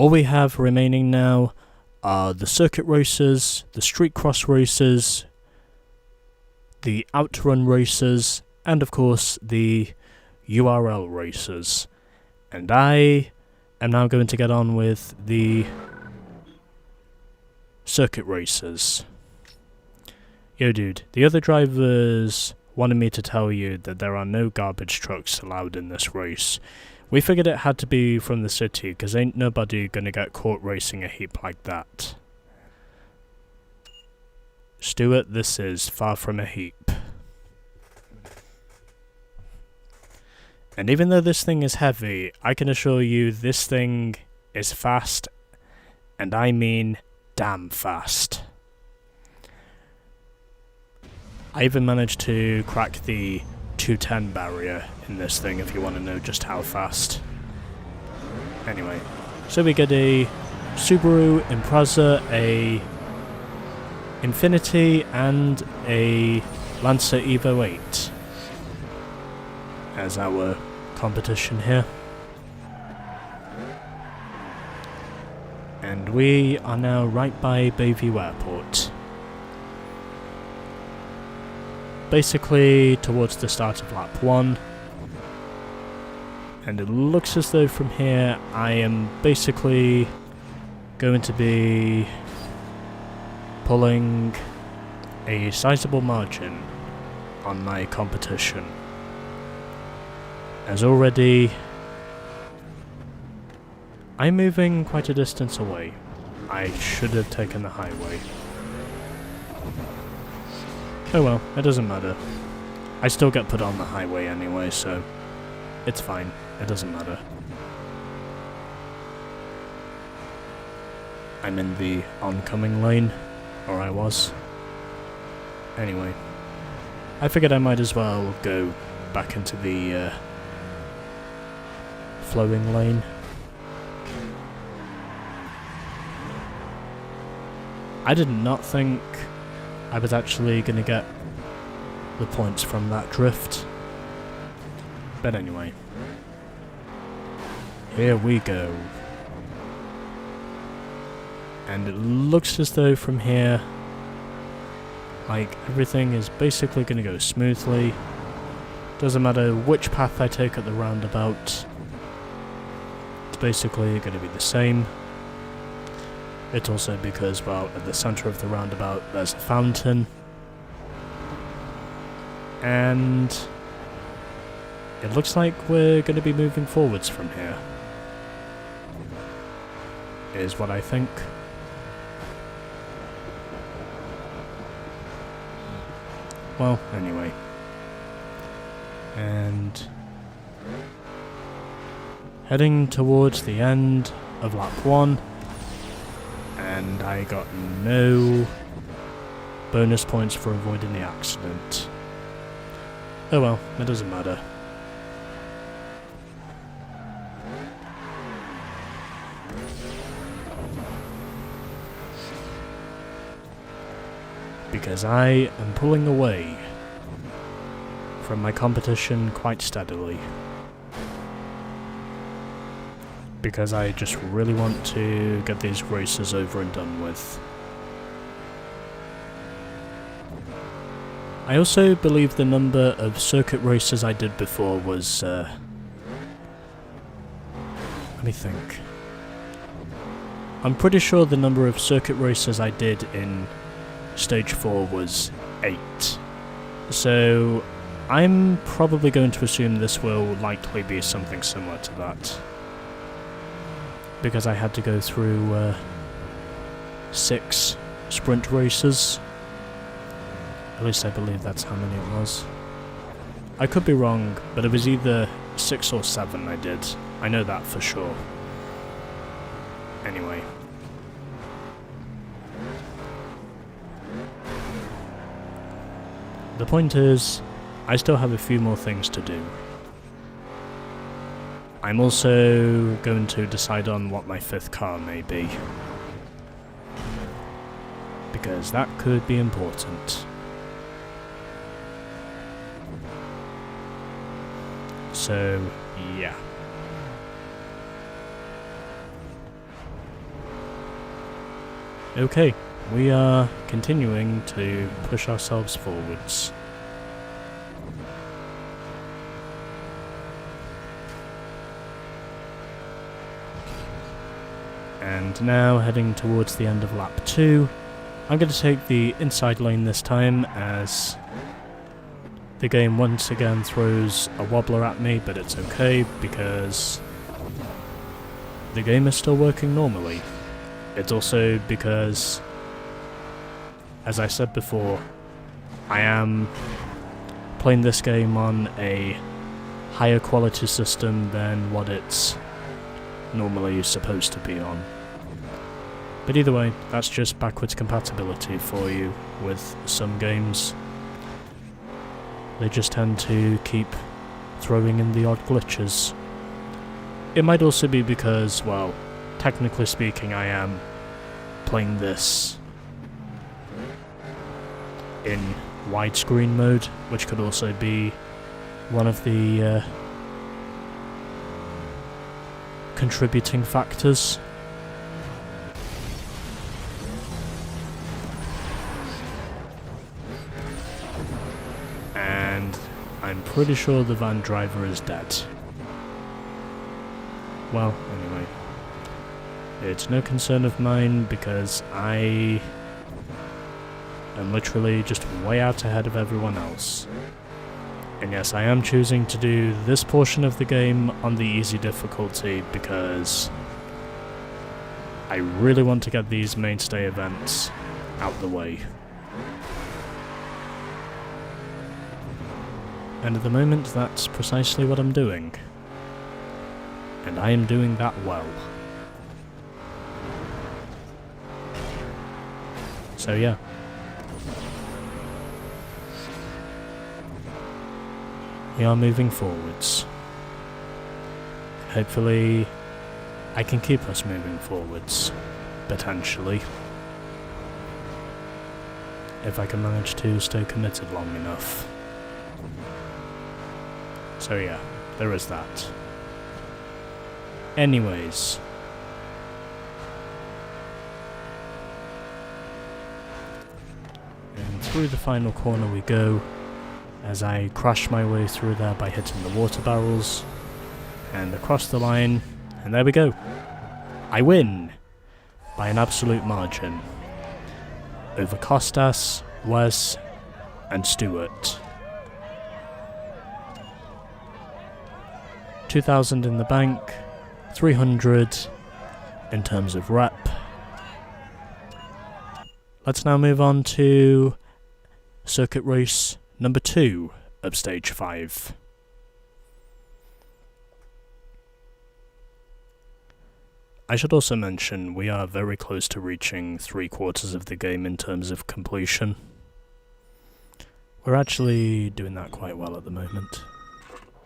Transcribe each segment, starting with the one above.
All we have remaining now are the circuit races, the street cross races, the outrun races, and of course the URL races. And I am now going to get on with the circuit races. Yo dude, the other drivers wanted me to tell you that there are no garbage trucks allowed in this race. We figured it had to be from the city, cause ain't nobody gonna get caught racing a heap like that. Stuart, this is far from a heap. And even though this thing is heavy, I can assure you this thing is fast, and I mean damn fast. I even managed to crack the 210 barrier in this thing if you want to know just how fast. Anyway, so we get a Subaru Impreza, a Infiniti, and a Lancer Evo 8 as our competition here. And we are now right by Bayview Airport. Basically towards the start of lap 1. And it looks as though from here I am basically going to be pulling a sizable margin on my competition. As already I'm moving quite a distance away. I should have taken the highway. Oh well, it doesn't matter. I still get put on the highway anyway, so it's fine. It doesn't matter. I'm in the oncoming lane, or I was. Anyway, I figured I might as well go back into the flowing lane. I did not think I was actually going to get the points from that drift. But anyway. Here we go. And it looks as though from here, like, everything is basically going to go smoothly. Doesn't matter which path I take at the roundabout. It's basically going to be the same. It's also because, well, at the centre of the roundabout there's a fountain. And it looks like we're going to be moving forwards from here. Is what I think. Well, anyway. And heading towards the end of lap 1. And I got no bonus points for avoiding the accident. Oh well, it doesn't matter. Because I am pulling away from my competition quite steadily. Because I just really want to get these races over and done with. I also believe the number of circuit races I did before was, let me think. I'm pretty sure the number of circuit races I did in Stage 4 was 8. So I'm probably going to assume this will likely be something similar to that. Because I had to go through 6 sprint races. At least I believe that's how many it was. I could be wrong, but it was either 6 or 7 I did. I know that for sure. Anyway. The point is, I still have a few more things to do. I'm also going to decide on what my 5th car may be. Because that could be important. So, yeah. Okay, we are continuing to push ourselves forwards. And now heading towards the end of lap 2. I'm going to take the inside lane this time as the game once again throws a wobbler at me, but it's okay because the game is still working normally. It's also because, as I said before, I am playing this game on a higher quality system than what it's normally supposed to be on. But either way, that's just backwards compatibility for you with some games. They just tend to keep throwing in the odd glitches. It might also be because, well, technically speaking, I am playing this in widescreen mode, which could also be one of the contributing factors. And I'm pretty sure the van driver is dead. Well, anyway, it's no concern of mine because I am literally just way out ahead of everyone else. And yes, I am choosing to do this portion of the game on the easy difficulty because I really want to get these mainstay events out the way. And at the moment, that's precisely what I'm doing. And I am doing that well. So yeah. We are moving forwards. Hopefully, I can keep us moving forwards. Potentially. If I can manage to stay committed long enough. So yeah, there is that. Anyways. And through the final corner we go, as I crash my way through there by hitting the water barrels, and across the line, and there we go. I win! By an absolute margin. Over Costas, Wes, and Stewart. 2,000 in the bank, 300 in terms of rep. Let's now move on to circuit race number 2 of stage 5. I should also mention we are very close to reaching 3/4 of the game in terms of completion. We're actually doing that quite well at the moment.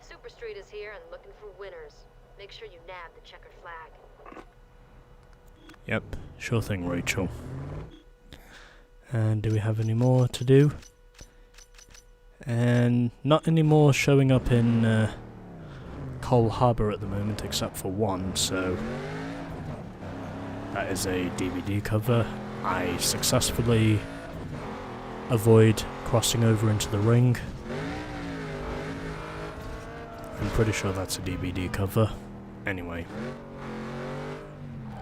Super Street is here and looking for winners. Make sure you nab the checkered flag. Yep, sure thing, Rachel. And do we have any more to do? And not any more showing up in Cole Harbour at the moment, except for one, so that is a DVD cover. I successfully avoid crossing over into the ring. I'm pretty sure that's a DVD cover. Anyway,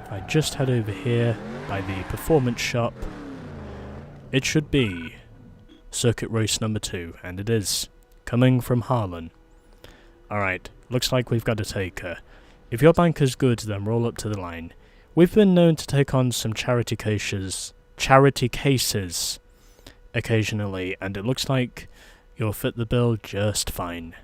if I just head over here by the performance shop, it should be circuit race number 2, and it is, coming from Harlan. Alright, looks like we've got a taker. If your bank is good, then roll up to the line. We've been known to take on some charity cases occasionally, and it looks like you'll fit the bill just fine.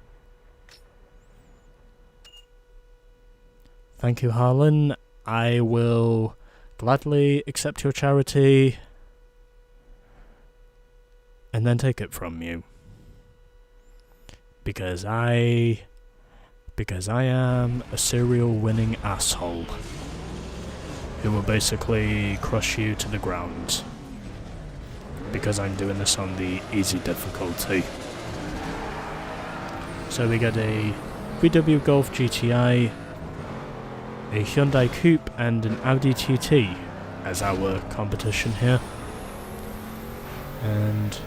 Thank you, Harlan. I will gladly accept your charity and then take it from you. Because I am a serial winning asshole who will basically crush you to the ground. Because I'm doing this on the easy difficulty. So we get a VW Golf GTI, a Hyundai Coupe and an Audi TT as our competition here. And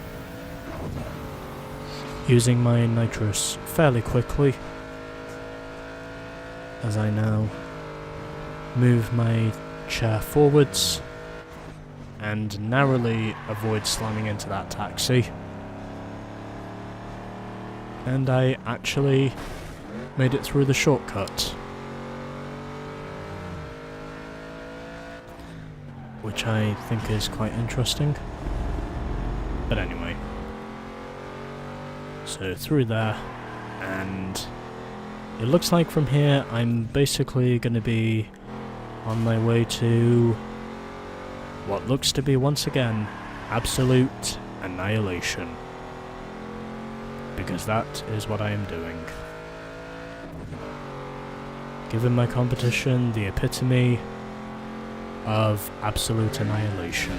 using my nitrous fairly quickly, as I now move my chair forwards and narrowly avoid slamming into that taxi. And I actually made it through the shortcut, which I think is quite interesting. But anyway, so through there, and it looks like from here I'm basically going to be on my way to what looks to be once again absolute annihilation. Because that is what I am doing. Giving my competition the epitome of absolute annihilation.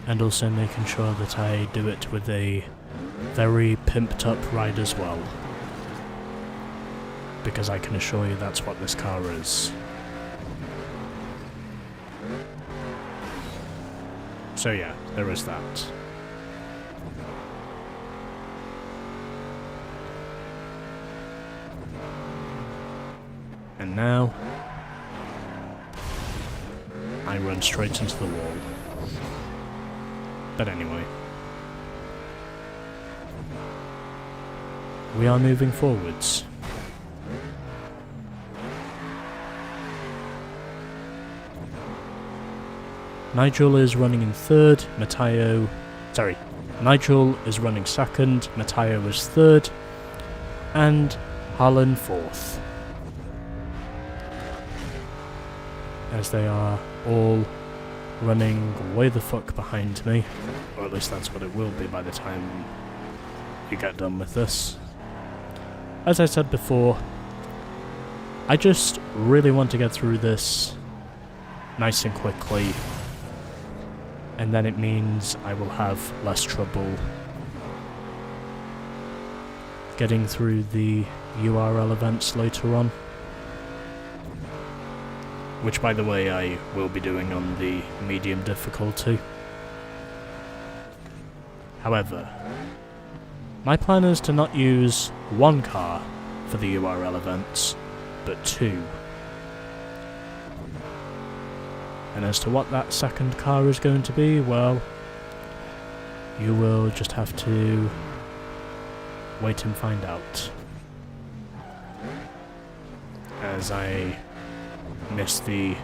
And also making sure that I do it with a very pimped up ride as well. Because I can assure you that's what this car is. So yeah, there is that. And now, I run straight into the wall. But anyway, we are moving forwards. Nigel is running in third, Nigel is running second, Matteo is third, and Harlan fourth. As they are all running way the fuck behind me, or at least that's what it will be by the time you get done with this. As I said before, I just really want to get through this nice and quickly, and then it means I will have less trouble getting through the URL events later on. Which, by the way, I will be doing on the medium difficulty. However, my plan is to not use one car for the URL events, but two. And as to what that second car is going to be, well, you will just have to wait and find out. As I missed the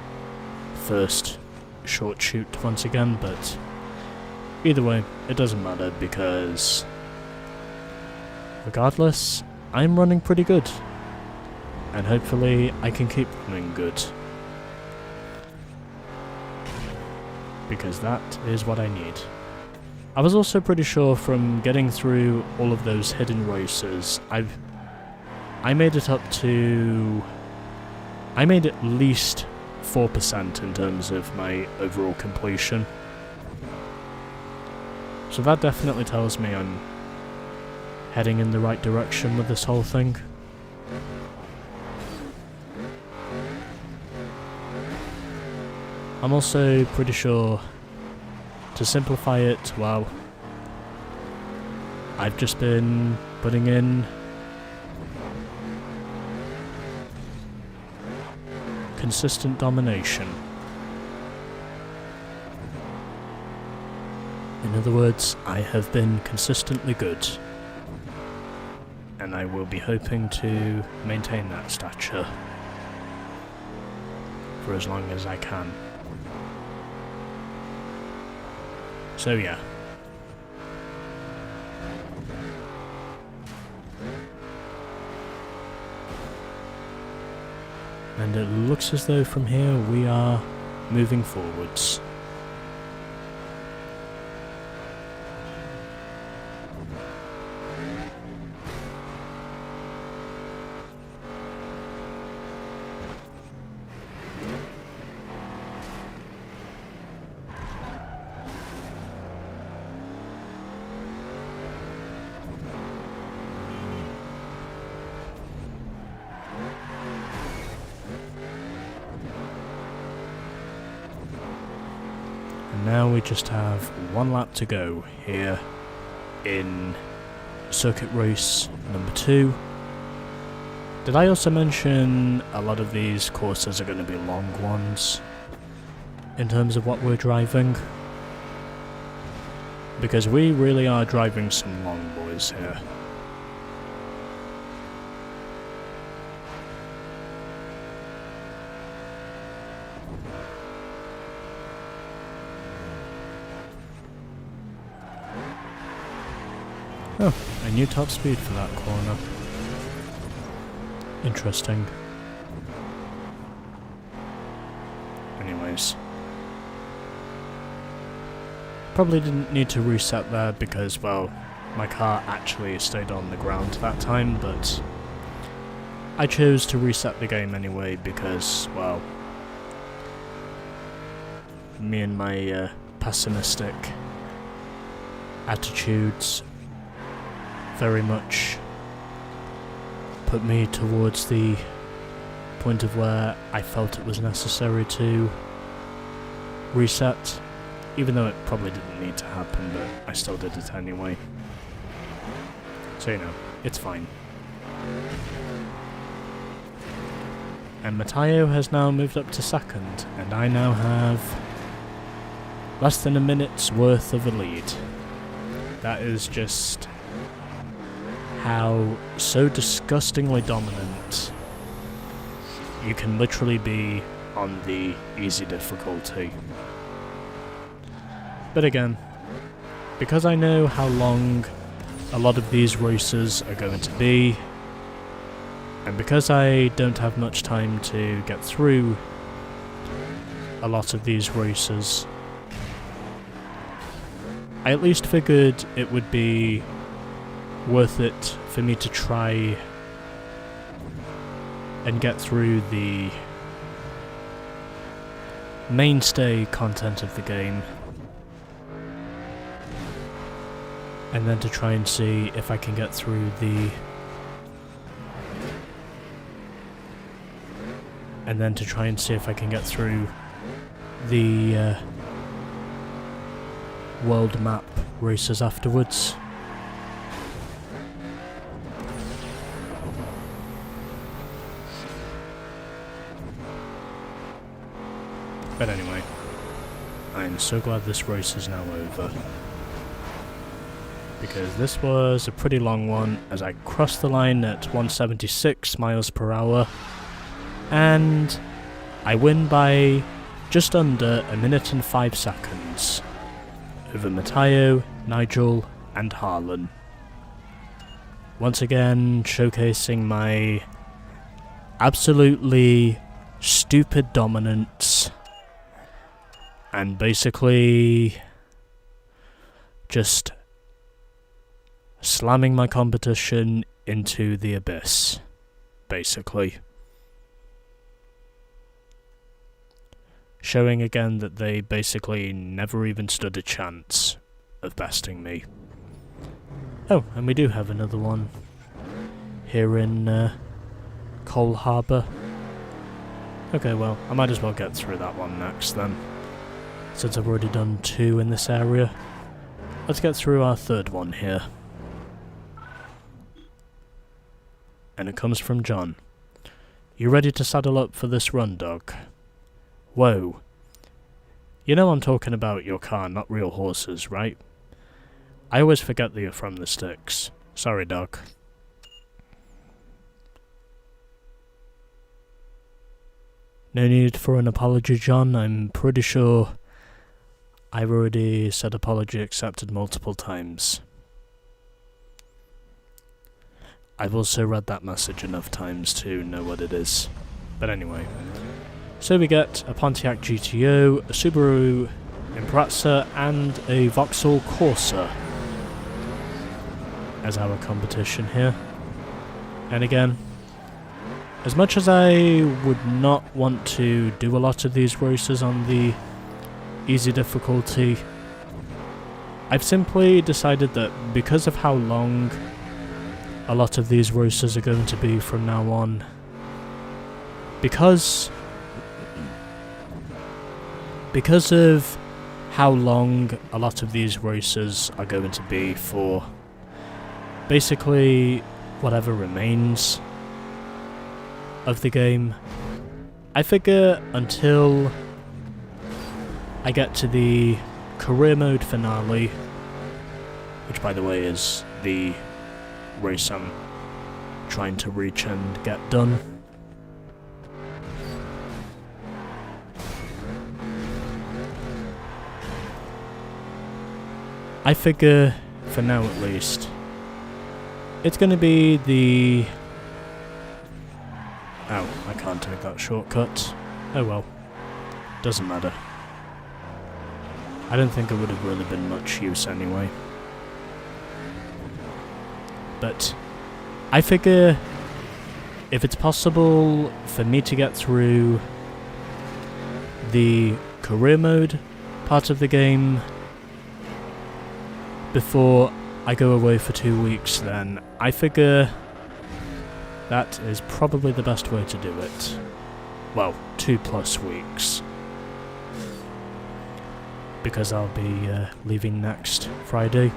first short shoot once again, but either way, it doesn't matter because regardless, I'm running pretty good. And hopefully I can keep running good. Because that is what I need. I was also pretty sure from getting through all of those hidden races, I made it up to... I made at least 4% in terms of my overall completion. So that definitely tells me I'm heading in the right direction with this whole thing. I'm also pretty sure, to simplify it, well, I've just been putting in consistent domination. In other words, I have been consistently good. And I will be hoping to maintain that stature for as long as I can. So yeah. And it looks as though from here we are moving forwards. now we just have one lap to go here in Circuit Race number 2. Did I also mention a lot of these courses are going to be long ones in terms of what we're driving? Because we really are driving some long boys here. Oh, a new top speed for that corner. Interesting. Anyways. Probably didn't need to reset there because, well, my car actually stayed on the ground that time, but I chose to reset the game anyway because, well, me and my pessimistic attitudes very much put me towards the point of where I felt it was necessary to reset, even though it probably didn't need to happen, but I still did it anyway. So, you know, it's fine. And Matteo has now moved up to second, and I now have less than a minute's worth of a lead. That is just how so disgustingly dominant you can literally be on the easy difficulty. But again, because I know how long a lot of these races are going to be, and because I don't have much time to get through a lot of these races, I at least figured it would be worth it for me to try and get through the mainstay content of the game, and then to try and see if I can get through the world map races afterwards. But anyway, I'm so glad this race is now over, because this was a pretty long one as I crossed the line at 176 miles per hour, and I win by just under a minute and 5 seconds over Matteo, Nigel and Harlan. Once again showcasing my absolutely stupid dominance, and basically just slamming my competition into the abyss, basically. Showing again that they basically never even stood a chance of besting me. Oh, and we do have another one here in Cole Harbour. Okay, well, I might as well get through that one next then, since I've already done 2 in this area. Let's get through our third one here. And it comes from John. You ready to saddle up for this run, dog? Whoa. You know I'm talking about your car, not real horses, right? I always forget that you're from the sticks. Sorry, dog. No need for an apology, John. I'm pretty sure I've already said apology accepted multiple times. I've also read that message enough times to know what it is. But anyway. So we get a Pontiac GTO, a Subaru Impreza and a Vauxhall Corsa as our competition here. And again, as much as I would not want to do a lot of these races on the easy difficulty, I've simply decided that because of how long a lot of these races are going to be from now on, because of how long a lot of these races are going to be for. Basically, whatever remains of the game. I figure until I get to the career mode finale, which by the way is the race I'm trying to reach and get done. I figure, for now at least, it's going to be the... Oh, I can't take that shortcut. Oh well. Doesn't matter. I don't think it would have really been much use anyway. But I figure if it's possible for me to get through the career mode part of the game before I go away for 2 weeks, then I figure that is probably the best way to do it. Well, 2+ weeks. Because I'll be leaving next Friday.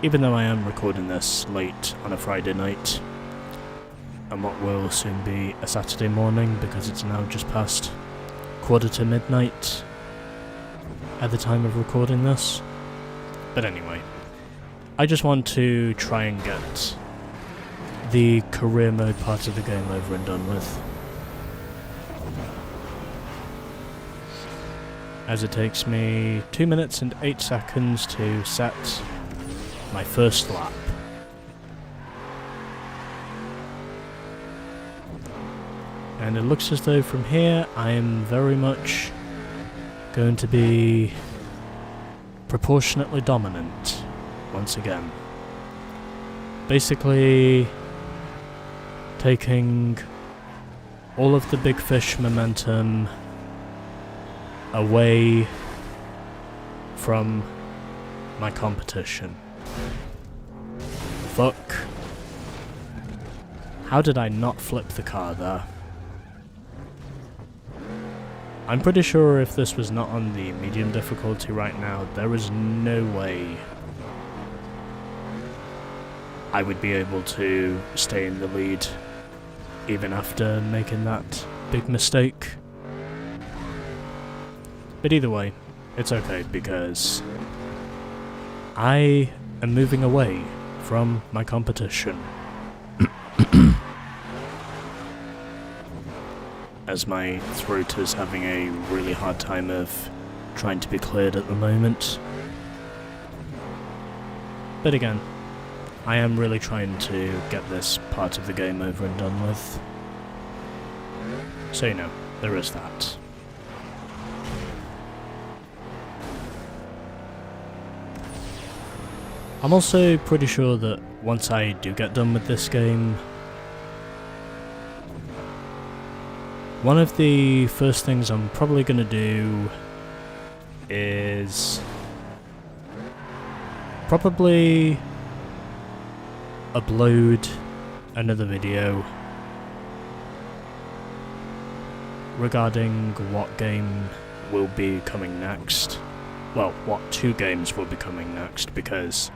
Even though I am recording this late on a Friday night. And what will soon be a Saturday morning, because it's now just past 1:45 midnight at the time of recording this. But anyway, I just want to try and get the career mode part of the game over and done with. As it takes me 2 minutes and 8 seconds to set my first lap. And it looks as though from here I am very much going to be proportionately dominant once again. Basically taking all of the big fish momentum away from my competition. Fuck. How did I not flip the car there? I'm pretty sure if this was not on the medium difficulty right now, there is no way I would be able to stay in the lead even after making that big mistake. But either way, it's okay because I am moving away from my competition. As my throat is having a really hard time of trying to be cleared at the moment. But again, I am really trying to get this part of the game over and done with. So you know, there is that. I'm also pretty sure that once I do get done with this game, one of the first things I'm probably going to do is probably upload another video regarding what game will be coming next. Well, what 2 games will be coming next, because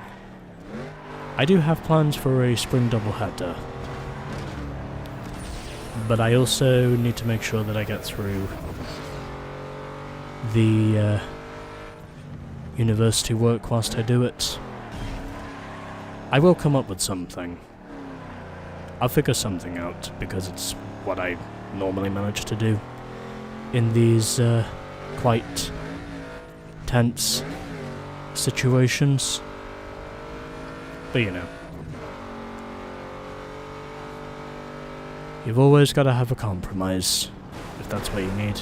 I do have plans for a spring doubleheader. But I also need to make sure that I get through the university work whilst I do it. I will come up with something. I'll figure something out, because it's what I normally manage to do in these quite tense situations. But you know, you've always got to have a compromise, if that's what you need.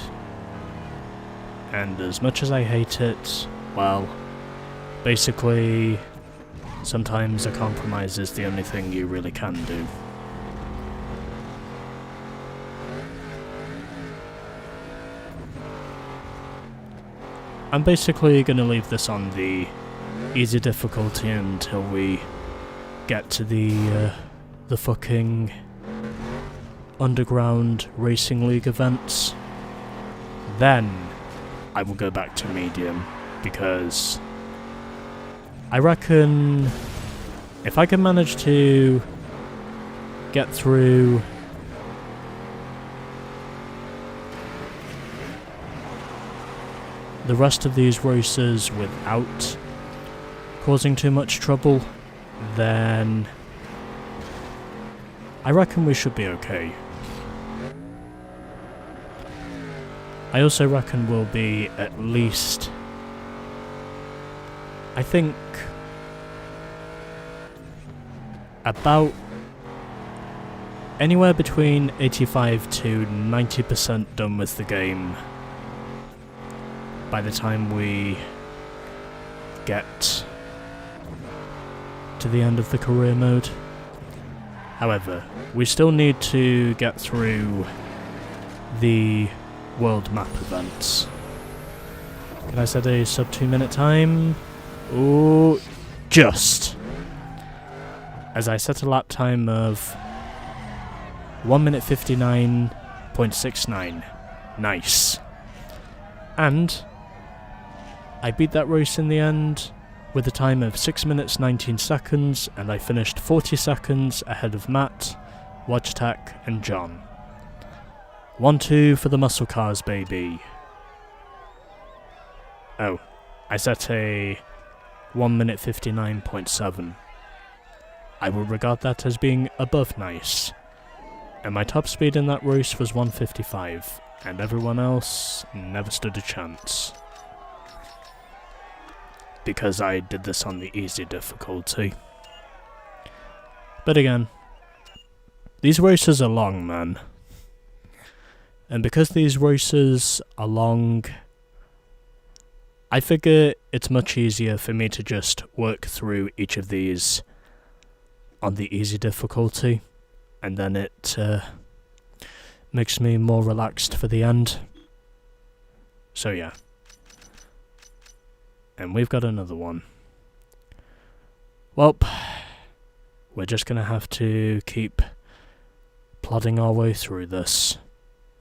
And as much as I hate it, well, basically, sometimes a compromise is the only thing you really can do. I'm basically going to leave this on the easy difficulty until we get to the fucking underground racing league events. Then I will go back to medium, because I reckon if I can manage to get through the rest of these races without causing too much trouble, then I reckon we should be okay. I also reckon we'll be at least, I think, about anywhere between 85 to 90% done with the game by the time we get to the end of the career mode. However, we still need to get through the world map events. Can I set a sub 2 minute time? Oh, just. As I set a lap time of 1 minute 59.69. Nice. And I beat that race in the end with a time of 6 minutes 19 seconds, and I finished 40 seconds ahead of Matt, Watchtack, and John. 1-2 for the muscle cars, baby. Oh, I set a 1 minute 59.7. I will regard that as being above nice. And my top speed in that race was 155, and everyone else never stood a chance. Because I did this on the easy difficulty. But again, these races are long, man. And because these races are long, I figure it's much easier for me to just work through each of these on the easy difficulty, and then it makes me more relaxed for the end. So yeah. And we've got another one. Well, we're just gonna have to keep plodding our way through this,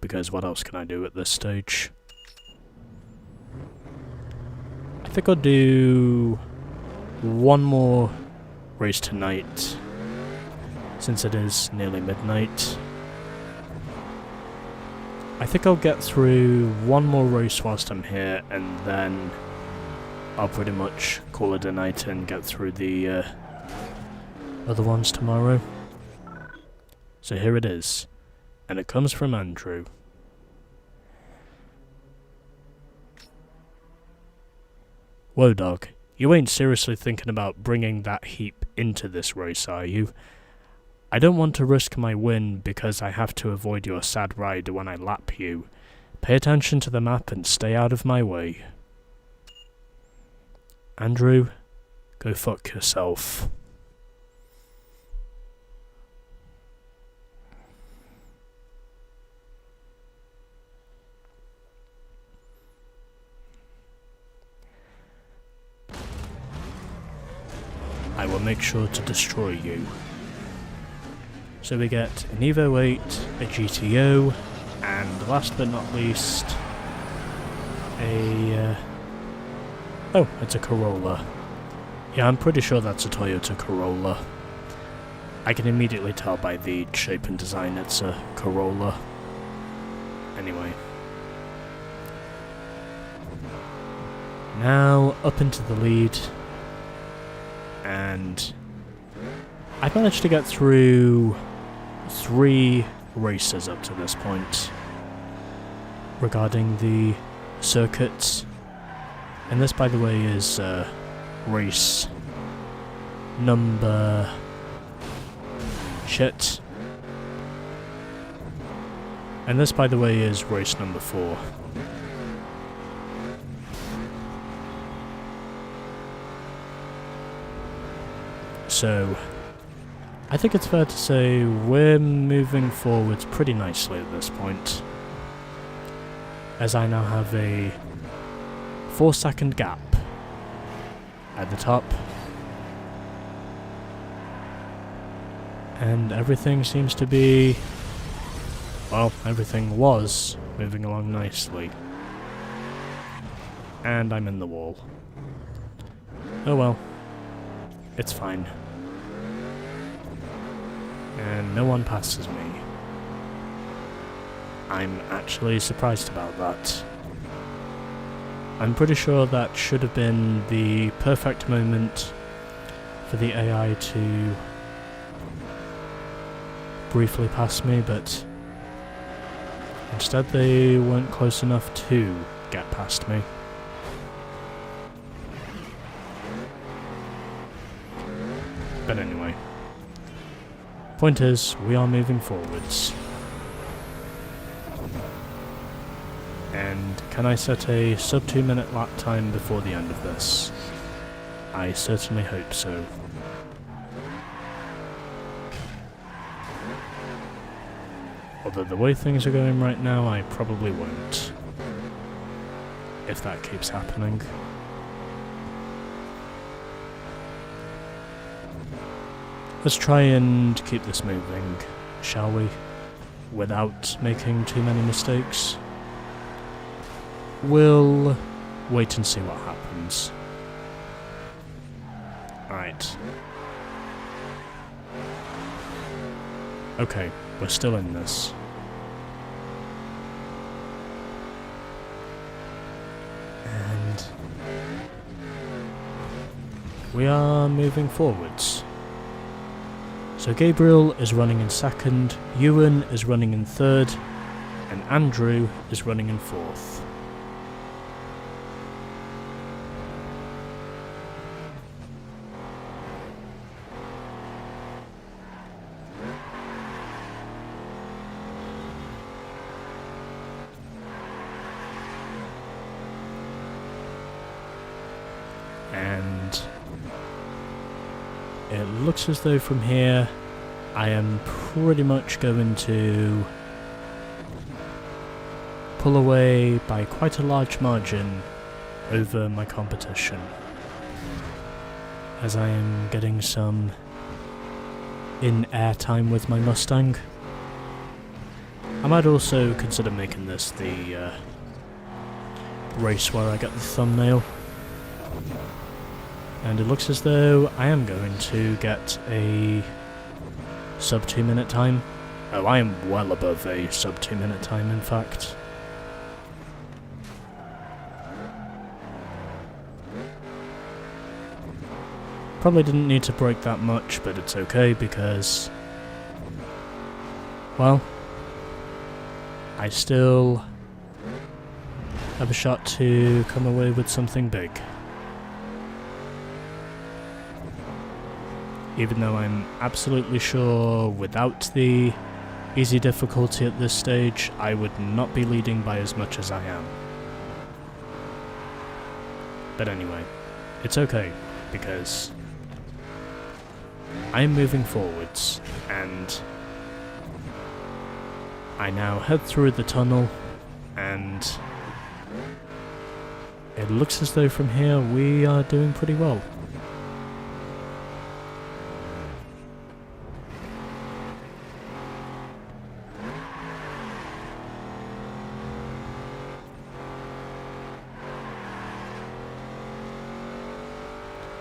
because what else can I do at this stage? I think I'll do one more race tonight, since it is nearly midnight. I think I'll get through one more race whilst I'm here, and then I'll pretty much call it a night and get through the other ones tomorrow. So here it is, and it comes from Andrew. Whoa, dog. You ain't seriously thinking about bringing that heap into this race, are you? I don't want to risk my win because I have to avoid your sad ride when I lap you. Pay attention to the map and stay out of my way. Andrew, go fuck yourself. I will make sure to destroy you. So we get an Evo 8, a GTO, and last but not least, a... oh, it's a Corolla. Yeah, I'm pretty sure that's a Toyota Corolla. I can immediately tell by the shape and design it's a Corolla. Anyway. Now, up into the lead. And I've managed to get through 3 races up to this point regarding the circuits. And this, by the way, is race number... shit. And this, by the way, is race number 4. So, I think it's fair to say we're moving forwards pretty nicely at this point, as I now have a 4-second gap at the top, and everything seems to be, well, everything was moving along nicely. And I'm in the wall. Oh well. It's fine. And no one passes me. I'm actually surprised about that. I'm pretty sure that should have been the perfect moment for the AI to briefly pass me, but instead they weren't close enough to get past me. But anyway, point is, we are moving forwards. And can I set a sub 2 minute lap time before the end of this? I certainly hope so. Although the way things are going right now, I probably won't. If that keeps happening. Let's try and keep this moving, shall we? Without making too many mistakes. We'll wait and see what happens. Alright. Okay, we're still in this. And we are moving forwards. So Gabriel is running in second, Ewan is running in third, and Andrew is running in fourth. And it looks as though from here I am pretty much going to pull away by quite a large margin over my competition, as I am getting some in-air time with my Mustang. I might also consider making this the race where I get the thumbnail. And it looks as though I am going to get a sub 2 minute time. Oh, I am well above a sub 2 minute time, in fact. Probably didn't need to break that much, but it's okay because, well, I still have a shot to come away with something big. Even though I'm absolutely sure without the easy difficulty at this stage, I would not be leading by as much as I am. But anyway, it's okay, because I'm moving forwards, and I now head through the tunnel, and it looks as though from here we are doing pretty well.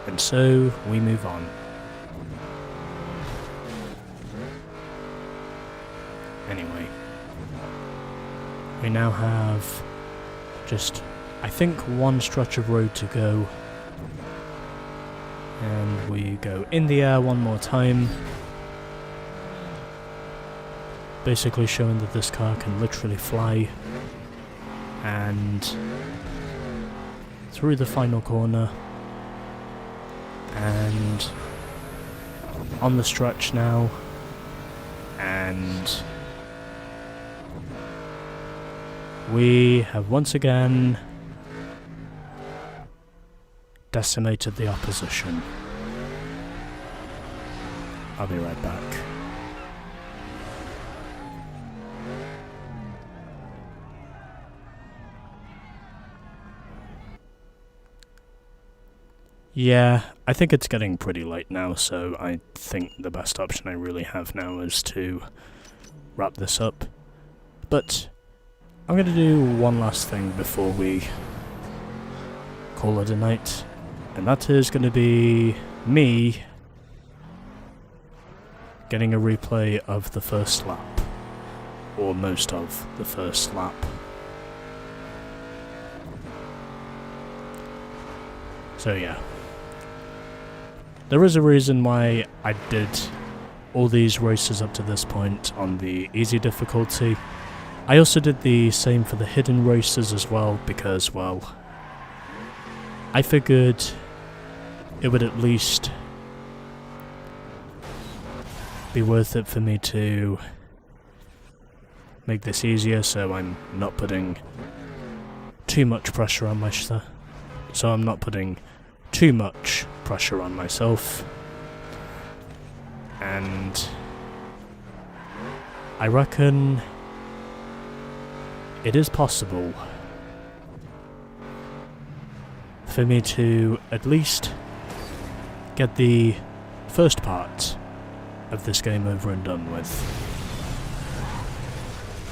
And so we move on. Anyway, we now have just, I think, one stretch of road to go. And we go in the air one more time. Basically showing that this car can literally fly. And through the final corner. And on the stretch now, and we have once again decimated the opposition. I'll be right back. Yeah, I think it's getting pretty late now, so I think the best option I really have now is to wrap this up. But I'm going to do one last thing before we call it a night. And that is going to be me getting a replay of the first lap. Or most of the first lap. So yeah. There is a reason why I did all these races up to this point on the easy difficulty. I also did the same for the hidden races as well because, well, I figured it would at least be worth it for me to make this easier so I'm not putting too much pressure on myself. So I'm not putting too much pressure on myself. And I reckon it is possible for me to at least get the first part of this game over and done with.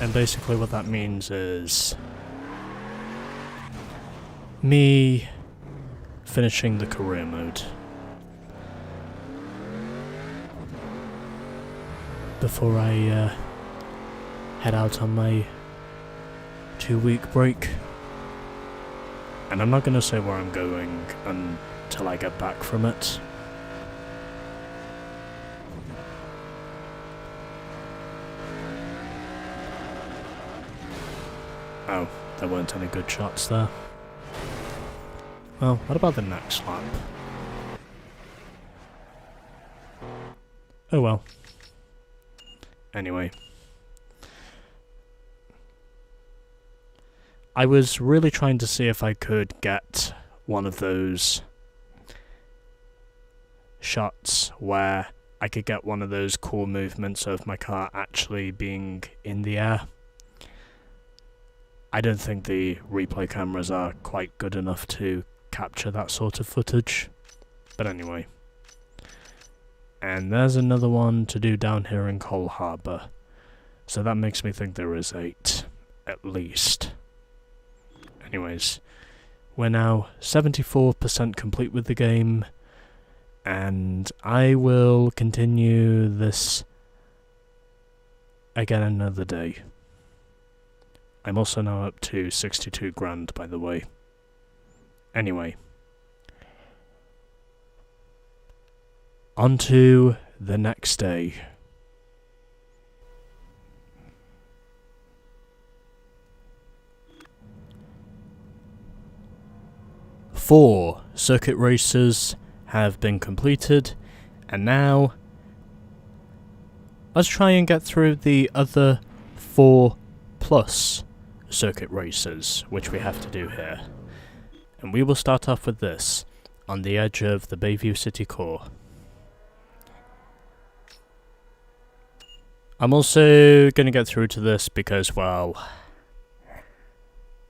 And basically what that means is me finishing the career mode before I head out on my 2-week break. And I'm not going to say where I'm going until I get back from it. Oh, there weren't any good shots there. Well, what about the next lap? Oh well. Anyway. I was really trying to see if I could get one of those shots where I could get one of those cool movements of my car actually being in the air. I don't think the replay cameras are quite good enough to capture that sort of footage. But anyway. And there's another one to do down here in Cole Harbour. So that makes me think there is 8, at least. Anyways, we're now 74% complete with the game, and I will continue this again another day. I'm also now up to 62 grand, by the way. Anyway. On to the next day. Four circuit races have been completed, and now let's try and get through the other 4 plus circuit races which we have to do here. And we will start off with this, on the edge of the Bayview City core. I'm also going to get through to this because, well,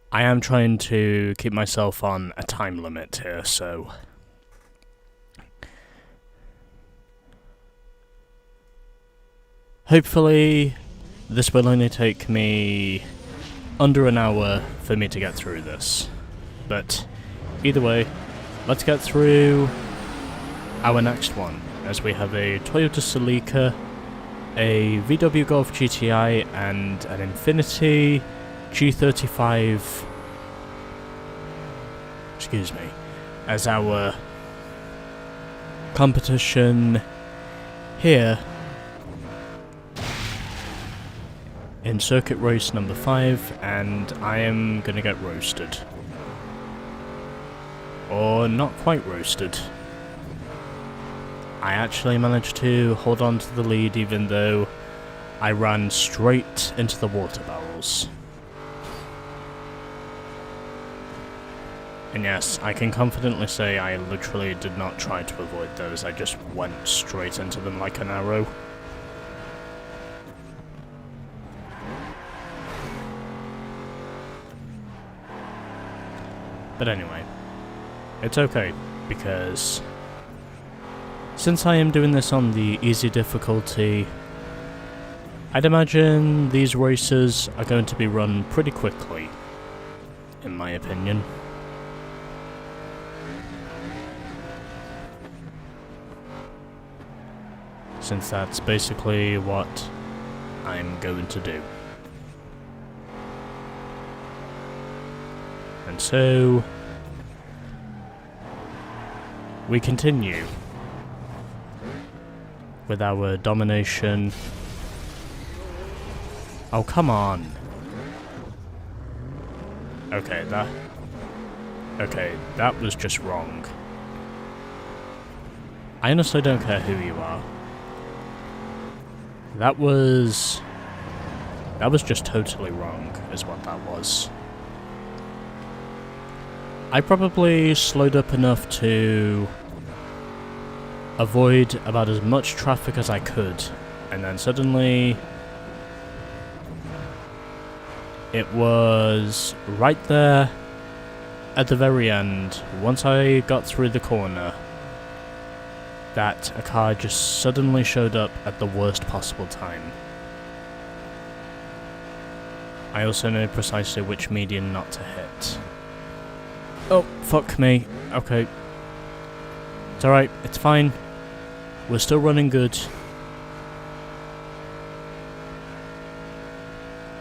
I am trying to keep myself on a time limit here, so hopefully this will only take me under an hour for me to get through this. But either way, let's get through our next one, as we have a Toyota Celica, a VW Golf GTI, and an Infiniti G35, excuse me, as our competition here in circuit race number 5, and I am gonna get roasted. Or not quite roasted. I actually managed to hold on to the lead even though I ran straight into the water barrels. And yes, I can confidently say I literally did not try to avoid those, I just went straight into them like an arrow. But anyway, it's okay, because since I am doing this on the easy difficulty, I'd imagine these races are going to be run pretty quickly, in my opinion. since that's basically what I'm going to do. And so we continue with our domination. Oh, come on. Okay, that was just wrong. I honestly don't care who you are. That was just totally wrong, is what that was. I probably slowed up enough to avoid about as much traffic as I could, and then suddenly it was right there at the very end, once I got through the corner, that a car just suddenly showed up at the worst possible time. I also know precisely which median not to hit. Oh, fuck me. Okay. It's alright, it's fine. We're still running good.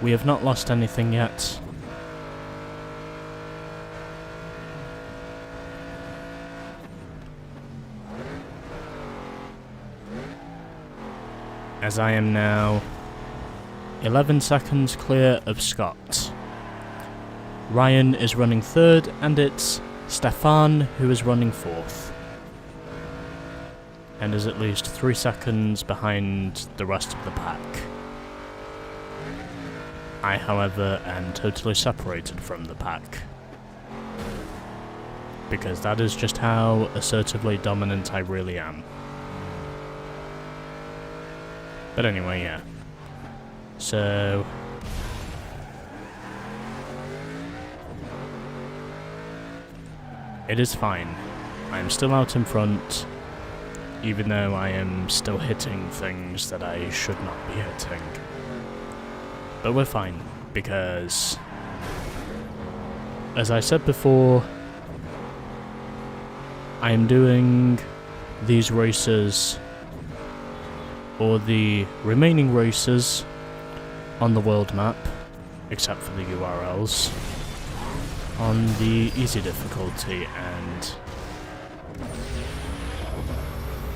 We have not lost anything yet. As I am now 11 seconds clear of Scott. Ryan is running third, and it's Stefan who is running fourth. And is at least 3 seconds behind the rest of the pack. I, however, am totally separated from the pack. Because that is just how assertively dominant I really am. But anyway, yeah. So it is fine. I am still out in front, even though I am still hitting things that I should not be hitting. But we're fine, because, as I said before, I am doing these races, or the remaining races, on the world map, except for the URLs, on the easy difficulty, and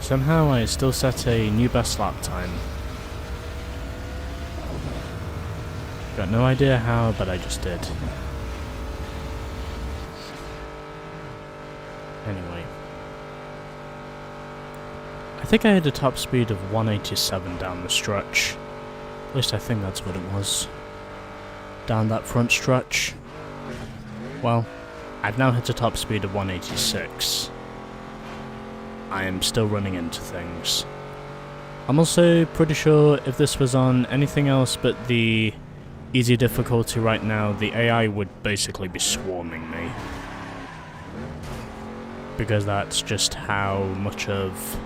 somehow I still set a new best lap time. Got no idea how, but I just did. Anyway. I think I had a top speed of 187 down the stretch. At least I think that's what it was. Down that front stretch. Well, I've now hit a top speed of 186. I am still running into things. I'm also pretty sure if this was on anything else but the easy difficulty right now, the AI would basically be swarming me. Because that's just how much of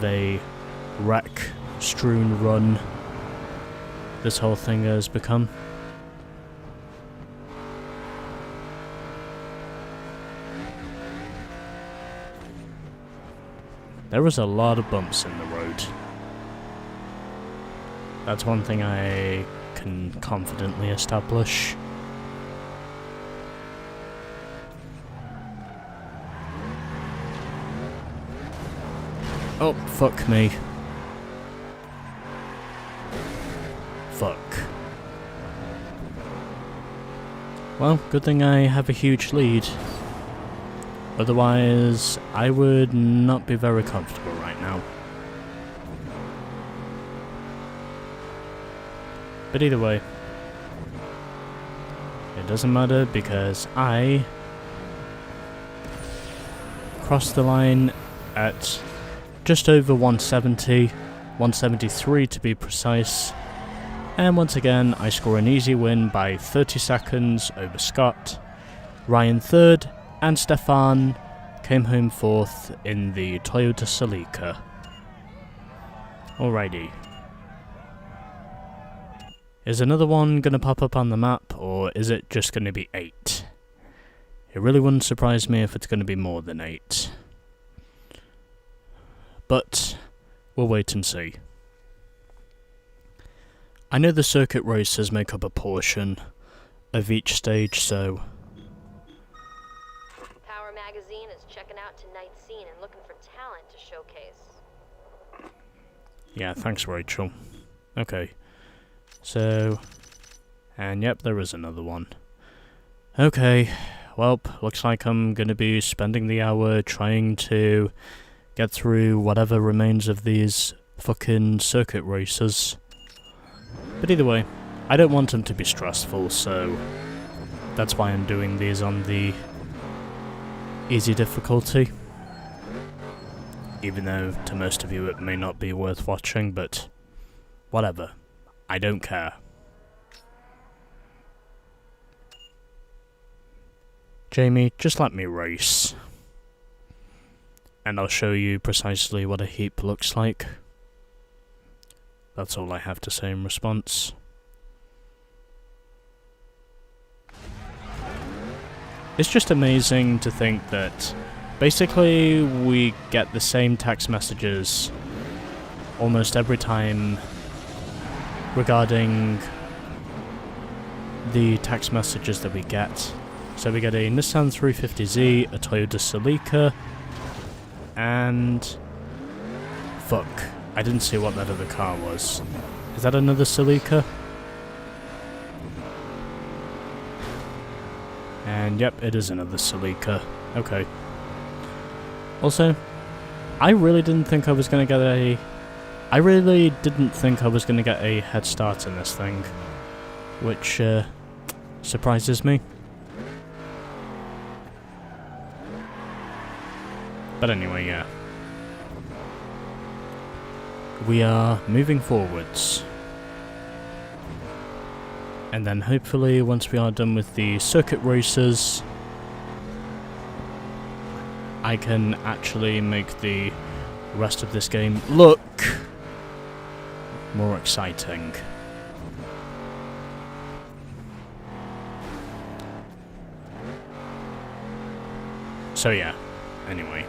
a wreck-strewn run this whole thing has become. There was a lot of bumps in the road. That's one thing I can confidently establish. Oh, fuck me. Fuck. Well, good thing I have a huge lead. Otherwise, I would not be very comfortable right now. But either way, it doesn't matter because I crossed the line at just over 170, 173 to be precise, and once again I score an easy win by 30 seconds over Scott, Ryan third, and Stefan came home fourth in the Toyota Celica. Alrighty. Is another one gonna pop up on the map, or is it just gonna be 8? It really wouldn't surprise me if it's gonna be more than 8. but we'll wait and see. I know the circuit races make up a portion of each stage, so... Power Magazine is checking out tonight's scene and looking for talent to showcase. Yeah, thanks, Rachel. Okay. So... And yep, there is another one. Okay, well, looks like I'm gonna be spending the hour trying to get through whatever remains of these fucking circuit races. But either way, I don't want them to be stressful, so that's why I'm doing these on the easy difficulty. Even though to most of you it may not be worth watching, but whatever. I don't care. Jamie, just let me race. And I'll show you precisely what a heap looks like. That's all I have to say in response. It's just amazing to think that basically we get the same text messages almost every time regarding the text messages that we get. So we get a Nissan 350Z, a Toyota Celica, and... fuck. I didn't see what that other car was. Is that another Celica? And yep, it is another Celica. Okay. Also, I really didn't think I was gonna get a... I really didn't think I was gonna get a head start in this thing. Which, surprises me. But anyway, yeah. We are moving forwards. And then hopefully, once we are done with the circuit races, I can actually make the rest of this game look more exciting. So yeah, anyway.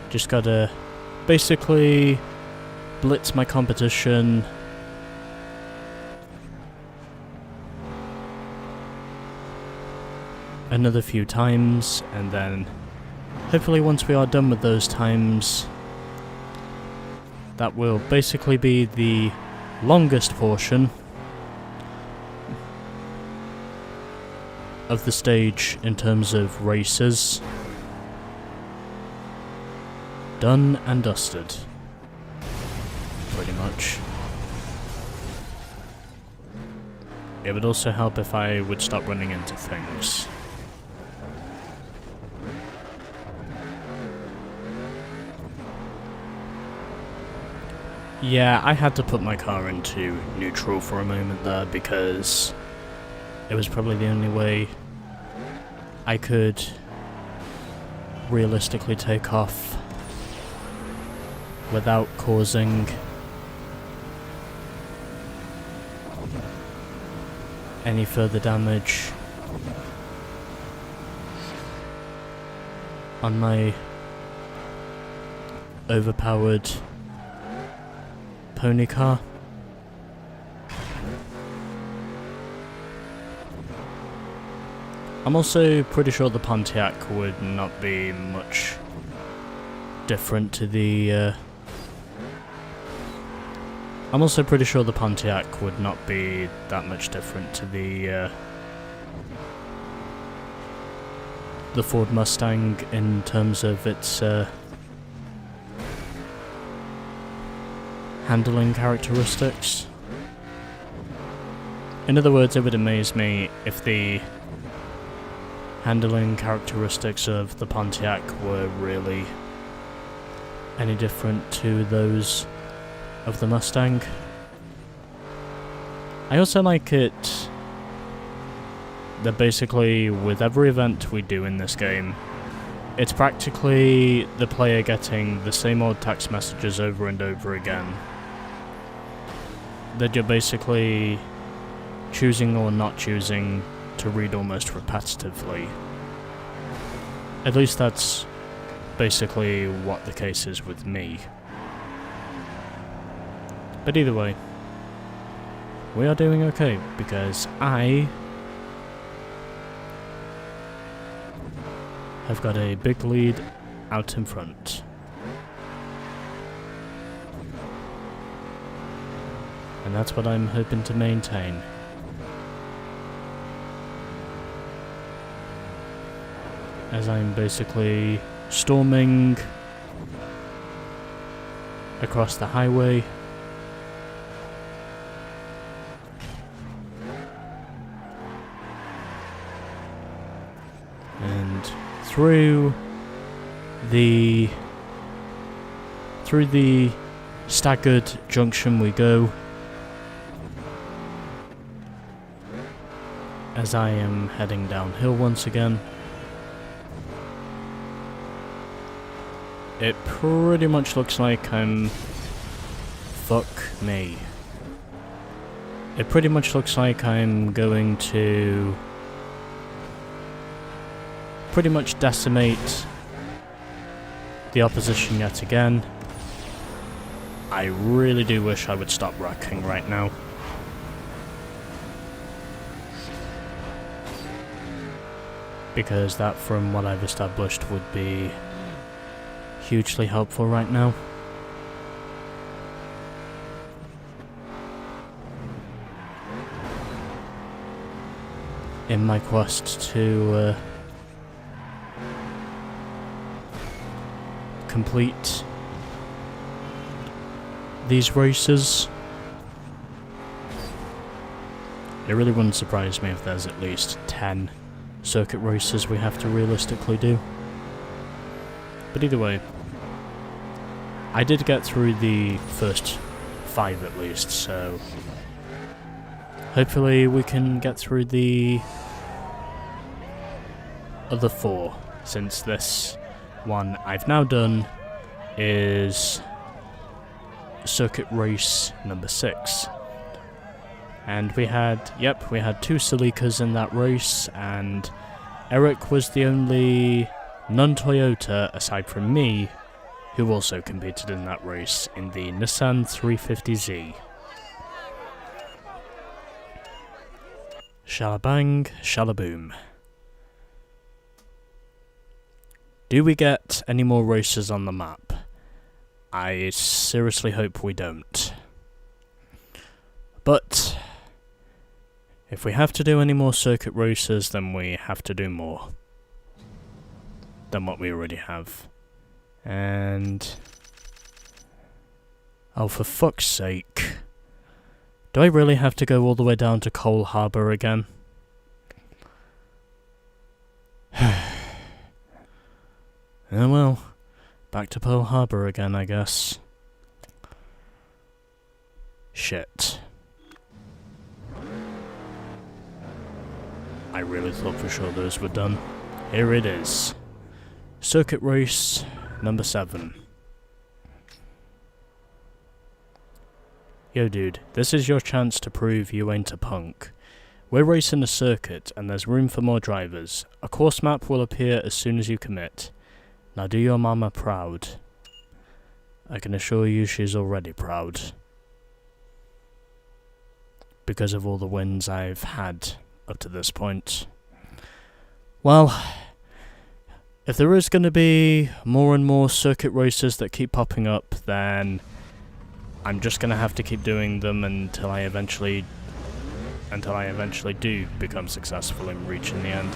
Just gotta basically blitz my competition another few times, and then hopefully once we are done with those times, that will basically be the longest portion of the stage in terms of races. Done and dusted. Pretty much. It would also help if I would stop running into things. Yeah, I had to put my car into neutral for a moment there because it was probably the only way I could realistically take off without causing any further damage on my overpowered pony car. I'm also pretty sure the Pontiac would not be much different to the I'm also pretty sure the Pontiac would not be that much different to the Ford Mustang in terms of its handling characteristics. In other words, it would amaze me if the handling characteristics of the Pontiac were really any different to those of the Mustang. I also like it that basically with every event we do in this game, it's practically the player getting the same old text messages over and over again. That you're basically choosing or not choosing to read almost repetitively. At least that's basically what the case is with me. But either way, we are doing okay, because I have got a big lead out in front. And that's what I'm hoping to maintain. As I'm basically storming across the highway. And through the staggered junction we go, as I am heading downhill once again. It pretty much looks like I'm... Fuck me. It pretty much looks like I'm going to pretty much decimate the opposition yet again. I really do wish I would stop wrecking right now. Because that, from what I've established, would be hugely helpful right now. In my quest to complete these races. It really wouldn't surprise me if there's at least 10 circuit races we have to realistically do. But either way, I did get through the first 5 at least, so hopefully we can get through the other 4, since this one I've now done is circuit race number 6. And we had 2 Celikas in that race, and Eric was the only non-Toyota, aside from me, who also competed in that race in the Nissan 350Z. Shalabang, shalaboom. Do we get any more races on the map? I seriously hope we don't. But if we have to do any more circuit races, then we have to do more than what we already have. And... oh, for fuck's sake. Do I really have to go all the way down to Cole Harbour again? Oh well, back to Pearl Harbor again, I guess. Shit. I really thought for sure those were done. Here it is. Circuit race number 7. Yo dude, this is your chance to prove you ain't a punk. We're racing a circuit and there's room for more drivers. A course map will appear as soon as you commit. Now do your mama proud. I can assure you she's already proud. Because of all the wins I've had up to this point. Well, if there is going to be more and more circuit races that keep popping up, then I'm just going to have to keep doing them until I eventually do become successful in reaching the end.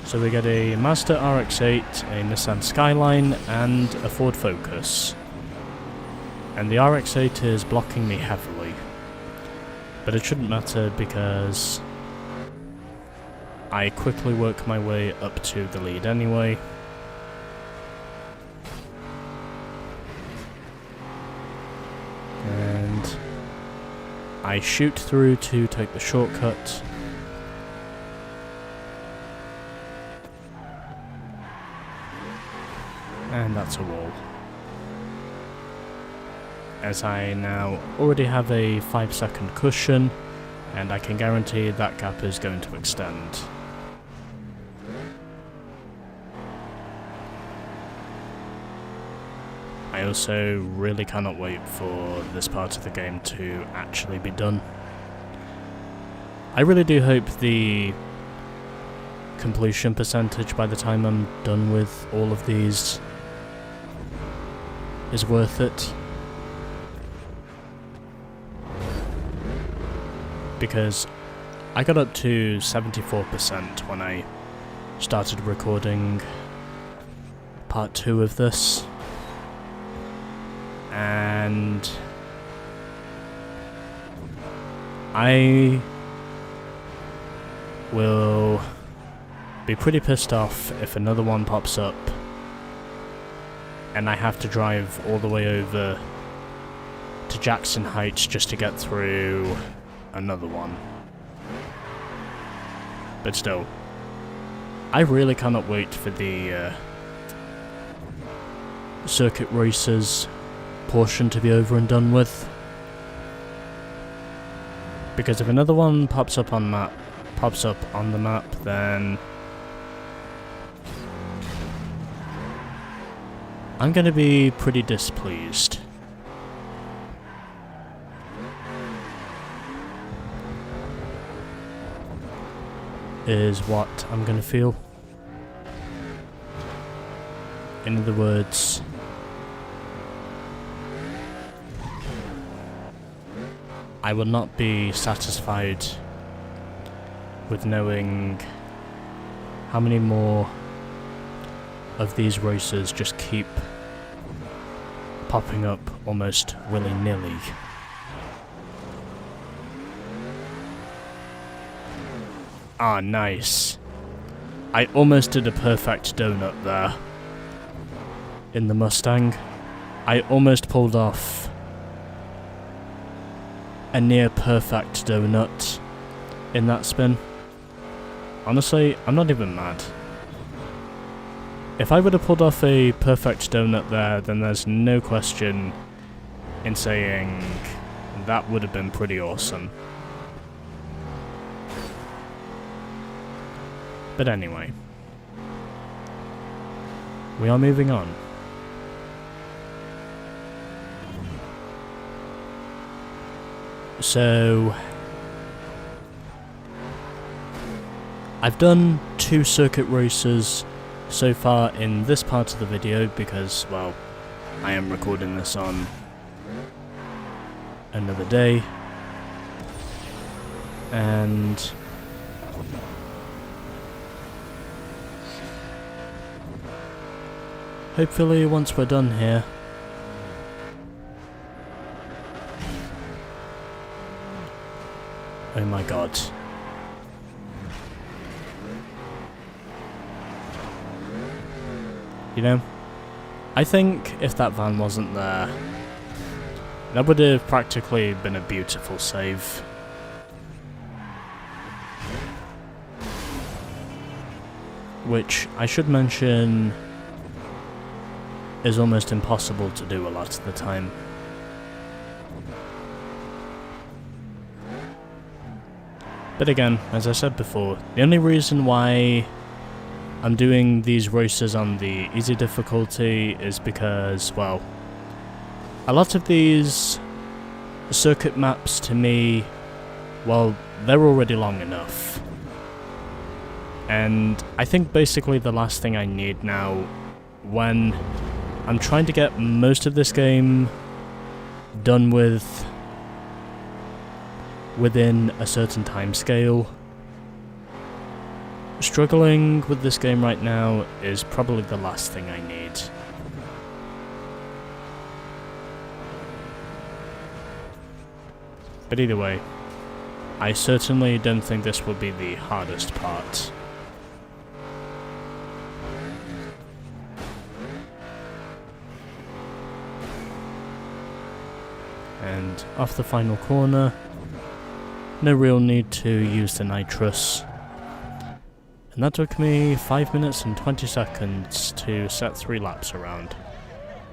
So we get a Mazda RX-8, a Nissan Skyline, and a Ford Focus. And the RX-8 is blocking me heavily. But it shouldn't matter because I quickly work my way up to the lead anyway. And I shoot through to take the shortcut. And that's a wall. As I now already have a 5-second cushion, and I can guarantee that gap is going to extend. I also really cannot wait for this part of the game to actually be done. I really do hope the completion percentage by the time I'm done with all of these is worth it. Because I got up to 74% when I started recording part 2 of this. And I will be pretty pissed off if another one pops up and I have to drive all the way over to Jackson Heights just to get through another one. But still, I really cannot wait for the circuit races portion to be over and done with. Because if another one pops up on the map, then I'm gonna be pretty displeased. Is what I'm gonna feel. In other words, I will not be satisfied with knowing how many more of these races just keep popping up almost willy-nilly. Ah, nice. I almost did a perfect donut there. In the Mustang. I almost pulled off a near perfect donut in that spin. Honestly, I'm not even mad. If I would have pulled off a perfect donut there, then there's no question in saying that would have been pretty awesome. But anyway, we are moving on. So, I've done 2 circuit races so far in this part of the video because, well, I am recording this on another day, and hopefully once we're done here, oh my god. You know, I think if that van wasn't there, that would have practically been a beautiful save. Which, I should mention, is almost impossible to do a lot of the time. But again, as I said before, the only reason why I'm doing these races on the easy difficulty is because, well, a lot of these circuit maps to me, well, they're already long enough. And I think basically the last thing I need now, when I'm trying to get most of this game done with within a certain time scale, struggling with this game right now is probably the last thing I need. But either way, I certainly don't think this will be the hardest part. And off the final corner, no real need to use the nitrous. And that took me 5 minutes and 20 seconds to set 3 laps around.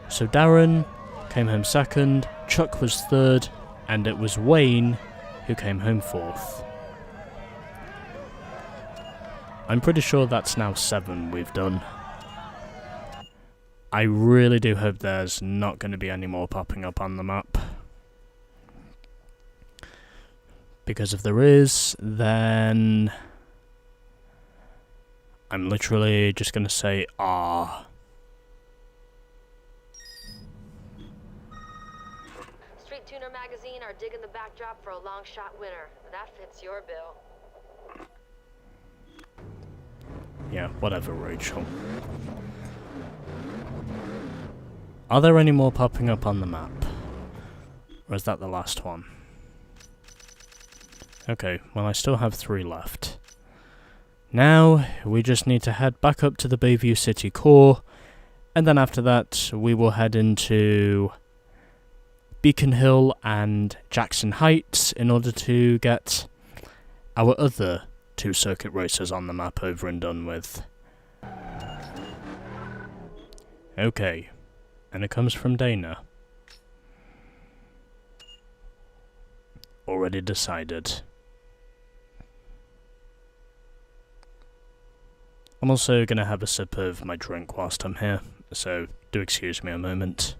So Darren came home second, Chuck was third, and it was Wayne who came home fourth. I'm pretty sure that's now 7 we've done. I really do hope there's not going to be any more popping up on the map. Because if there is, then I'm literally just going to say, ah. Street Tuner magazine are digging the backdrop for a long shot winner. That fits your bill. Yeah, whatever, Rachel. Are there any more popping up on the map? Or is that the last one? Okay, well I still have 3 left. Now, we just need to head back up to the Bayview City core, and then after that, we will head into Beacon Hill and Jackson Heights in order to get our other 2 circuit races on the map over and done with. Okay, and it comes from Dana. Already decided. I'm also going to have a sip of my drink whilst I'm here, so do excuse me a moment.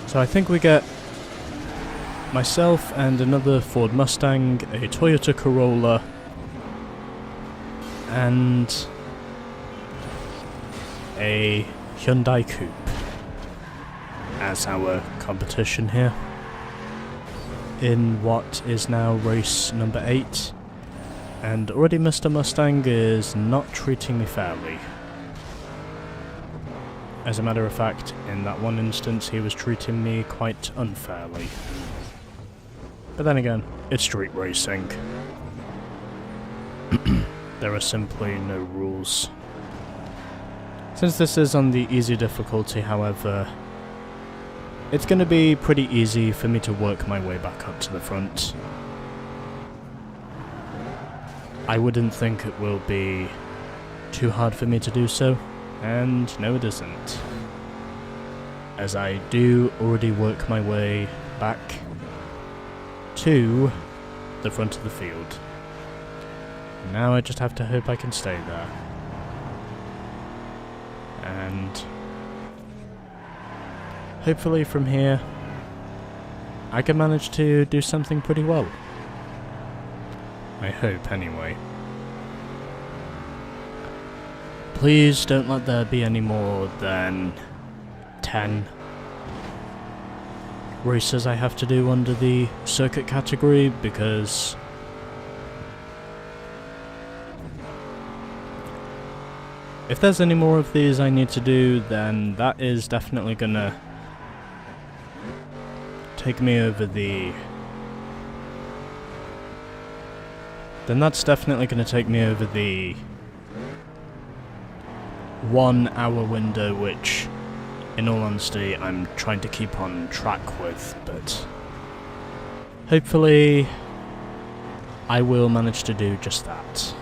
So I think we get myself and another Ford Mustang, a Toyota Corolla, and a Hyundai Coupe as our competition here in what is now race number 8, and already Mr. Mustang is not treating me fairly. As a matter of fact, in that one instance he was treating me quite unfairly. But then again, it's street racing. There are simply no rules. Since this is on the easy difficulty, however, it's going to be pretty easy for me to work my way back up to the front. I wouldn't think it will be too hard for me to do so, and no it isn't. As I do already work my way back to the front of the field. Now I just have to hope I can stay there. And hopefully from here, I can manage to do something pretty well. I hope, anyway. Please don't let there be any more than 10 races I have to do under the circuit category, because if there's any more of these I need to do, then that is definitely gonna take me over the... that's definitely gonna take me over the 1 hour window, which, in all honesty, I'm trying to keep on track with, but hopefully I will manage to do just that.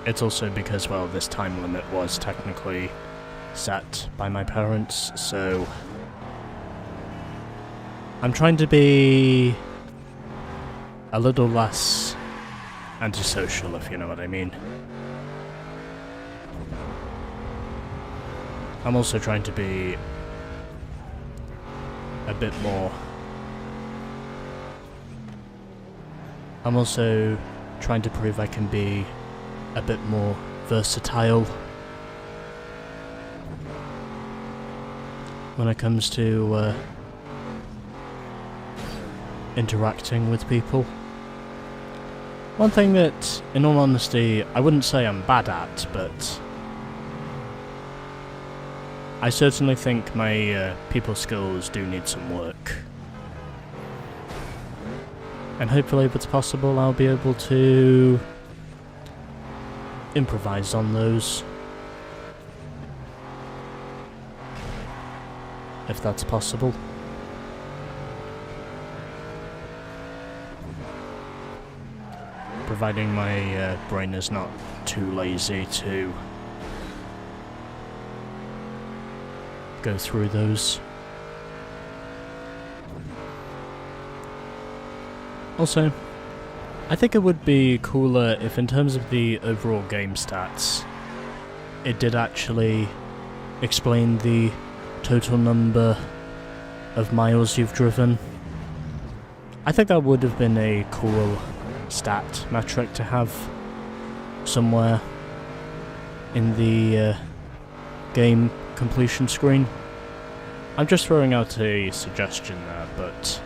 It's also because, well, this time limit was technically set by my parents, so I'm trying to be a little less antisocial, if you know what I mean. I'm also trying to be a bit more... I'm also trying to prove I can be a bit more versatile when it comes to interacting with people. One thing that, in all honesty, I wouldn't say I'm bad at, but I certainly think my people skills do need some work. And hopefully, if it's possible, I'll be able to improvise on those, if that's possible. Providing my brain is not too lazy to go through those. Also, I think it would be cooler if in terms of the overall game stats, it did actually explain the total number of miles you've driven. I think that would have been a cool stat metric to have somewhere in the game completion screen. I'm just throwing out a suggestion there, but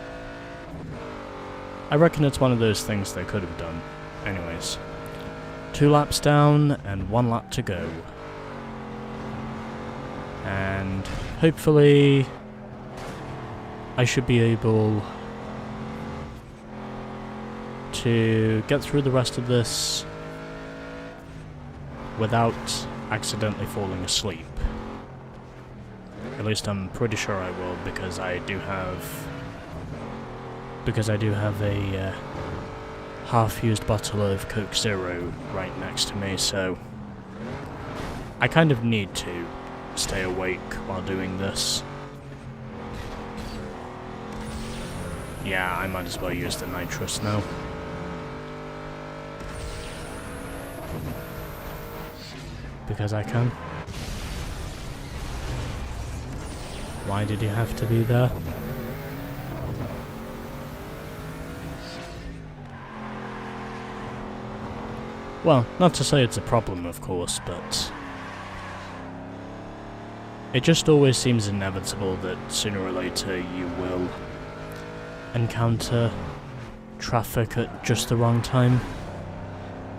I reckon it's one of those things they could have done. Anyways, 2 laps down and 1 lap to go. And hopefully I should be able to get through the rest of this without accidentally falling asleep. At least I'm pretty sure I will, because I do have a half-used bottle of Coke Zero right next to me, so I kind of need to stay awake while doing this. Yeah, I might as well use the nitrous now. Because I can. Why did you have to be there? Well, not to say it's a problem, of course, but it just always seems inevitable that sooner or later you will encounter traffic at just the wrong time,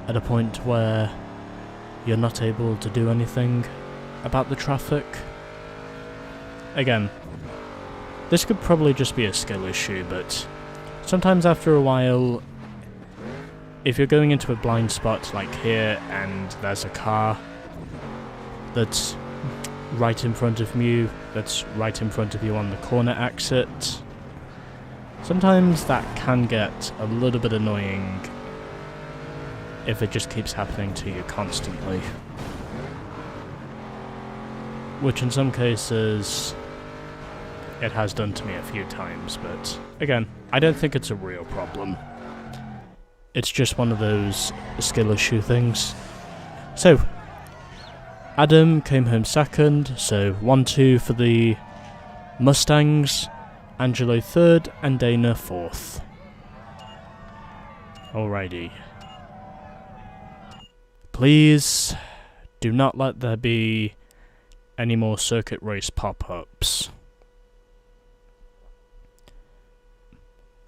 at a point where you're not able to do anything about the traffic. Again, this could probably just be a skill issue, but sometimes after a while, if you're going into a blind spot like here and there's a car that's right in front of you, on the corner exit, sometimes that can get a little bit annoying if it just keeps happening to you constantly. Which in some cases it has done to me a few times, but again, I don't think it's a real problem. It's just one of those skill issue things. So, Adam came home second, so 1-2 for the Mustangs, Angelo third, and Dana fourth. Alrighty. Please do not let there be any more circuit race pop-ups.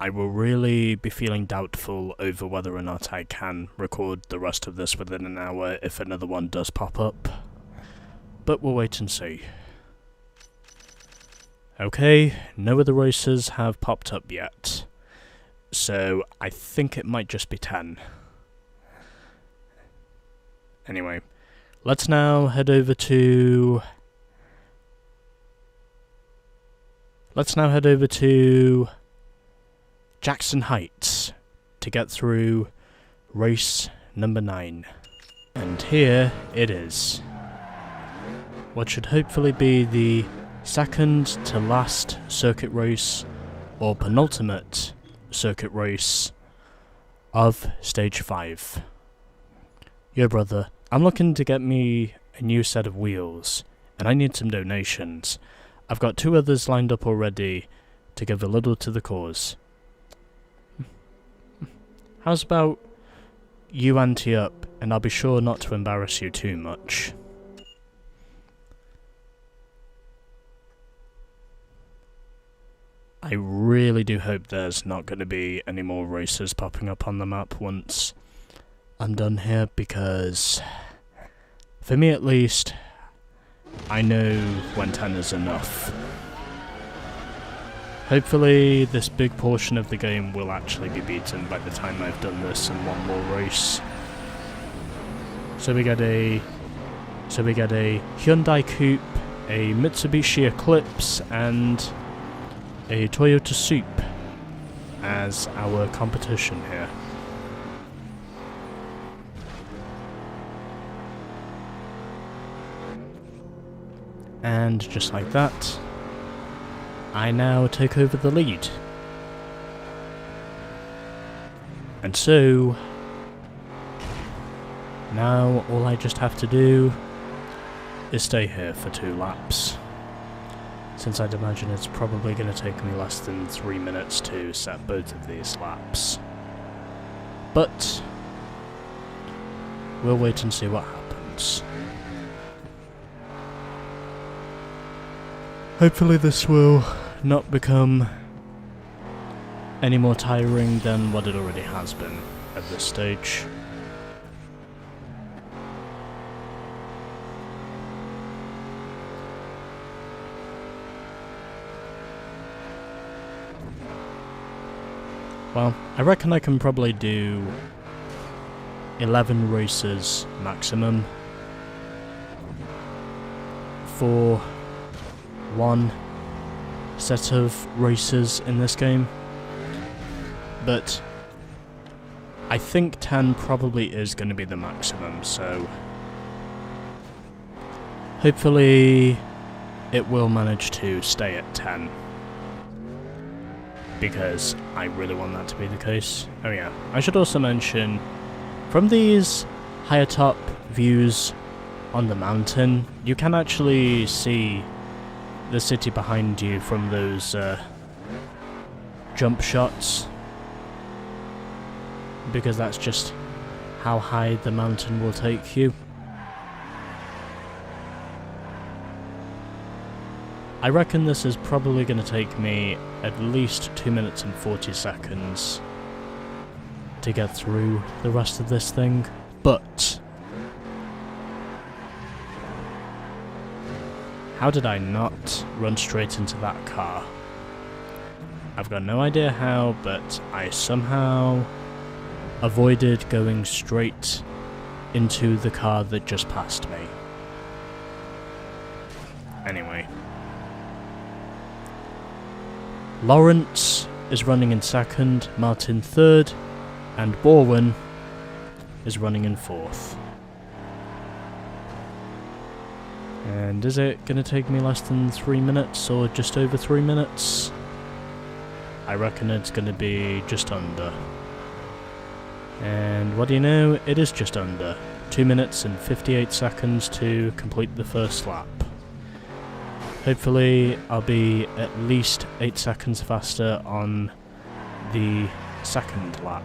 I will really be feeling doubtful over whether or not I can record the rest of this within an hour if another one does pop up. But we'll wait and see. Okay, no other races have popped up yet. So I think it might just be 10. Anyway, let's now head over to Jackson Heights to get through race number 9. And here it is. What should hopefully be the second to last circuit race, or penultimate circuit race, of Stage 5. Yo brother, I'm looking to get me a new set of wheels, and I need some donations. I've got 2 others lined up already to give a little to the cause. How's about you ante up, and I'll be sure not to embarrass you too much. I really do hope there's not going to be any more races popping up on the map once I'm done here, because for me at least, I know when 10 is enough. Hopefully this big portion of the game will actually be beaten by the time I've done this and one more race. So we get a Hyundai Coupe, a Mitsubishi Eclipse, and a Toyota Soup as our competition here. And just like that, I now take over the lead. And so, now all I just have to do is stay here for 2 laps. Since I'd imagine it's probably going to take me less than 3 minutes to set both of these laps. But we'll wait and see what happens. Hopefully this will not become any more tiring than what it already has been at this stage. Well, I reckon I can probably do 11 races maximum for one set of races in this game. But I think 10 probably is going to be the maximum, so hopefully it will manage to stay at 10. Because I really want that to be the case. Oh yeah, I should also mention, from these higher top views on the mountain, you can actually see the city behind you from those jump shots. Because that's just how high the mountain will take you. I reckon this is probably going to take me at least 2 minutes and 40 seconds to get through the rest of this thing, but how did I not run straight into that car? I've got no idea how, but I somehow avoided going straight into the car that just passed me. Anyway. Lawrence is running in 2nd, Martin 3rd, and Borwin is running in 4th. And is it going to take me less than 3 minutes, or just over 3 minutes? I reckon it's going to be just under. And what do you know, it is just under. 2 minutes and 58 seconds to complete the first lap. Hopefully I'll be at least 8 seconds faster on the second lap.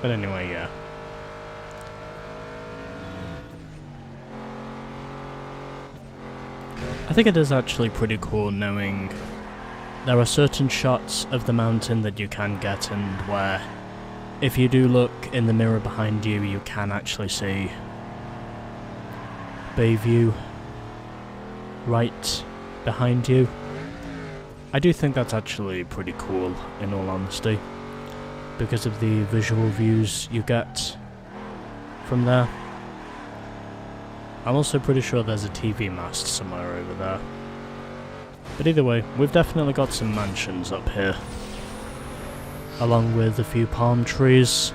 But anyway, yeah. I think it is actually pretty cool knowing there are certain shots of the mountain that you can get, and where if you do look in the mirror behind you, you can actually see Bayview right behind you. I do think that's actually pretty cool, in all honesty, because of the visual views you get from there. I'm also pretty sure there's a TV mast somewhere over there. But either way, we've definitely got some mansions up here, along with a few palm trees.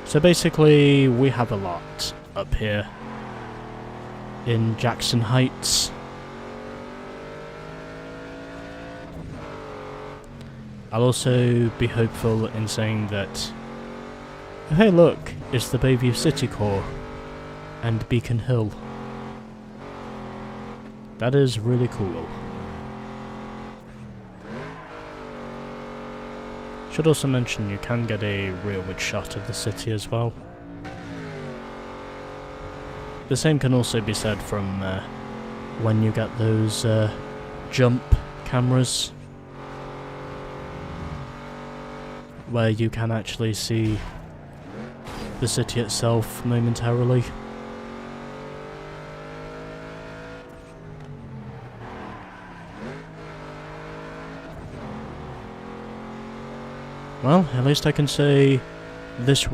So basically, we have a lot up here in Jackson Heights. I'll also be hopeful in saying that, oh, hey look, it's the Bayview City Core and Beacon Hill. That is really cool. Should also mention you can get a rearward shot of the city as well. The same can also be said from when you get those jump cameras, where you can actually see the city itself momentarily. Well, at least I can say these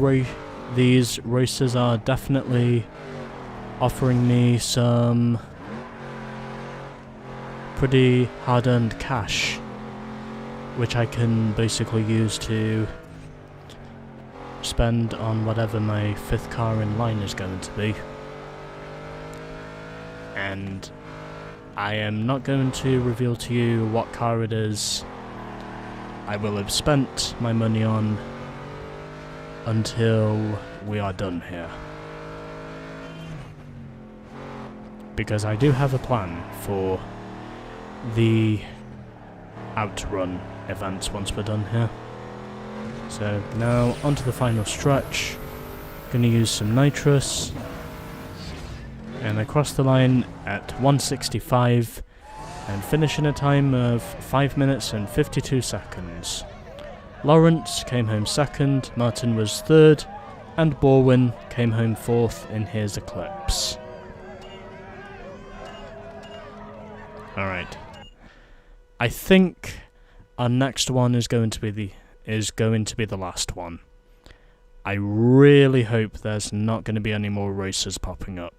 races are definitely offering me some pretty hard-earned cash, which I can basically use to spend on whatever my 5th car in line is going to be. And I am not going to reveal to you what car it is. I will have spent my money on until we are done here. Because I do have a plan for the outrun events once we're done here. So now onto the final stretch. Gonna use some nitrous. And I cross the line at 165 and finish in a time of 5 minutes and 52 seconds. Lawrence came home second, Martin was third, and Borwin came home fourth in his Eclipse. Alright. I think our next one is going to be the last one. I really hope there's not going to be any more races popping up.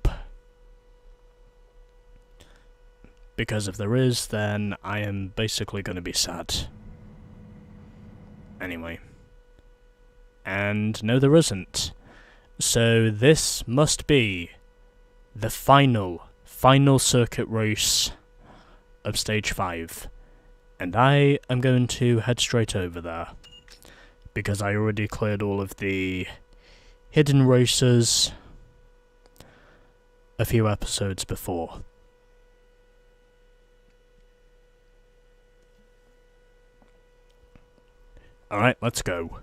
Because if there is, then I am basically going to be sad. Anyway. And no, there isn't. So this must be the final circuit race of Stage 5. And I am going to head straight over there. Because I already cleared all of the hidden races a few episodes before. Alright, let's go.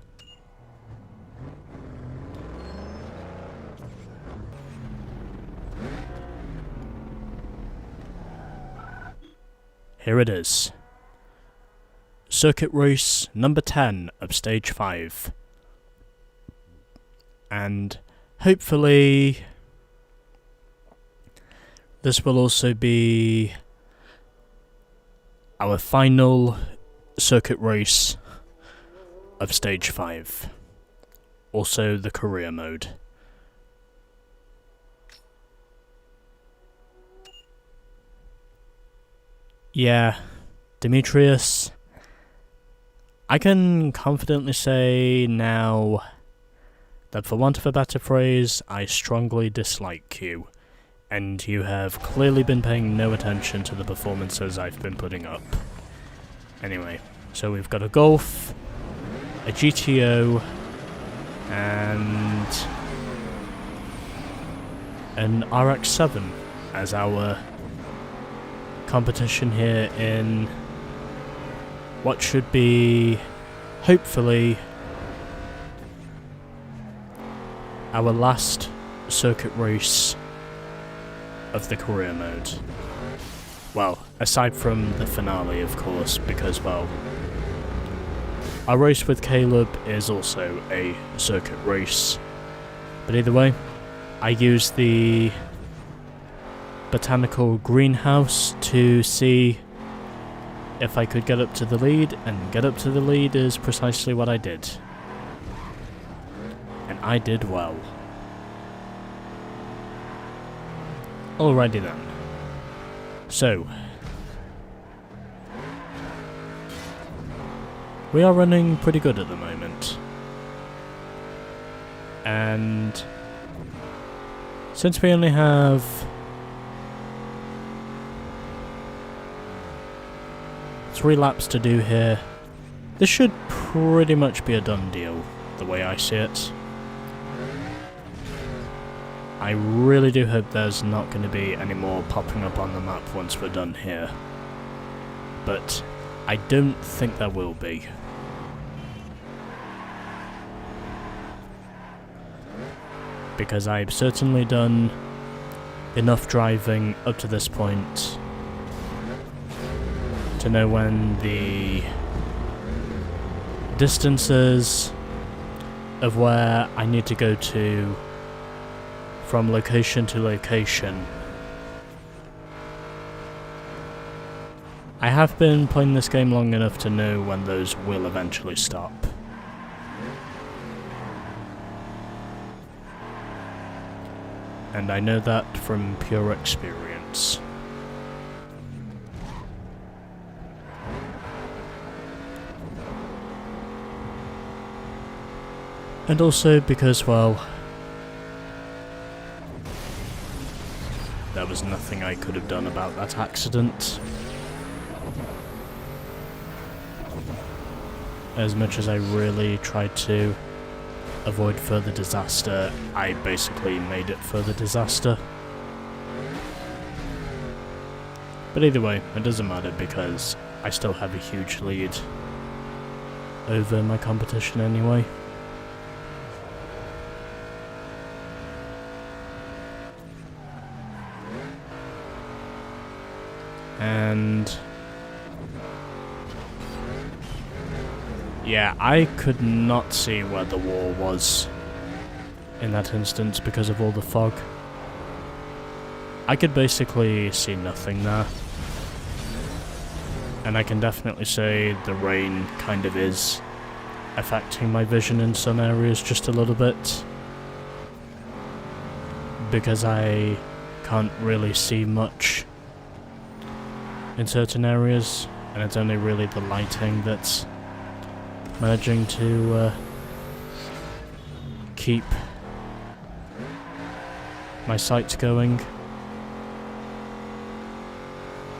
Here it is. Circuit race number 10 of Stage 5. And hopefully this will also be our final circuit race of Stage 5. Also the career mode. Yeah, Demetrius, I can confidently say now that for want of a better phrase, I strongly dislike you, and you have clearly been paying no attention to the performances I've been putting up. Anyway, so we've got a Golf, a GTO, and an RX-7 as our competition here in what should be, hopefully, our last circuit race of the career mode. Well, aside from the finale, of course, because, well, our race with Caleb is also a circuit race. But either way, I used the botanical greenhouse to see if I could get up to the lead, and get up to the lead is precisely what I did. And I did well. Alrighty then. So, we are running pretty good at the moment. And since we only have three laps to do here, this should pretty much be a done deal, the way I see it. I really do hope there's not going to be any more popping up on the map once we're done here. But I don't think there will be. Because I've certainly done enough driving up to this point to know when the distances of where I need to go to from location to location. I have been playing this game long enough to know when those will eventually stop. And I know that from pure experience. And also because, well, there was nothing I could have done about that accident. As much as I really tried to avoid further disaster, I basically made it further disaster. But either way, it doesn't matter because I still have a huge lead over my competition anyway. And yeah, I could not see where the wall was in that instance because of all the fog. I could basically see nothing there. And I can definitely say the rain kind of is affecting my vision in some areas just a little bit. Because I can't really see much in certain areas, and it's only really the lighting that's managing to keep my sight going.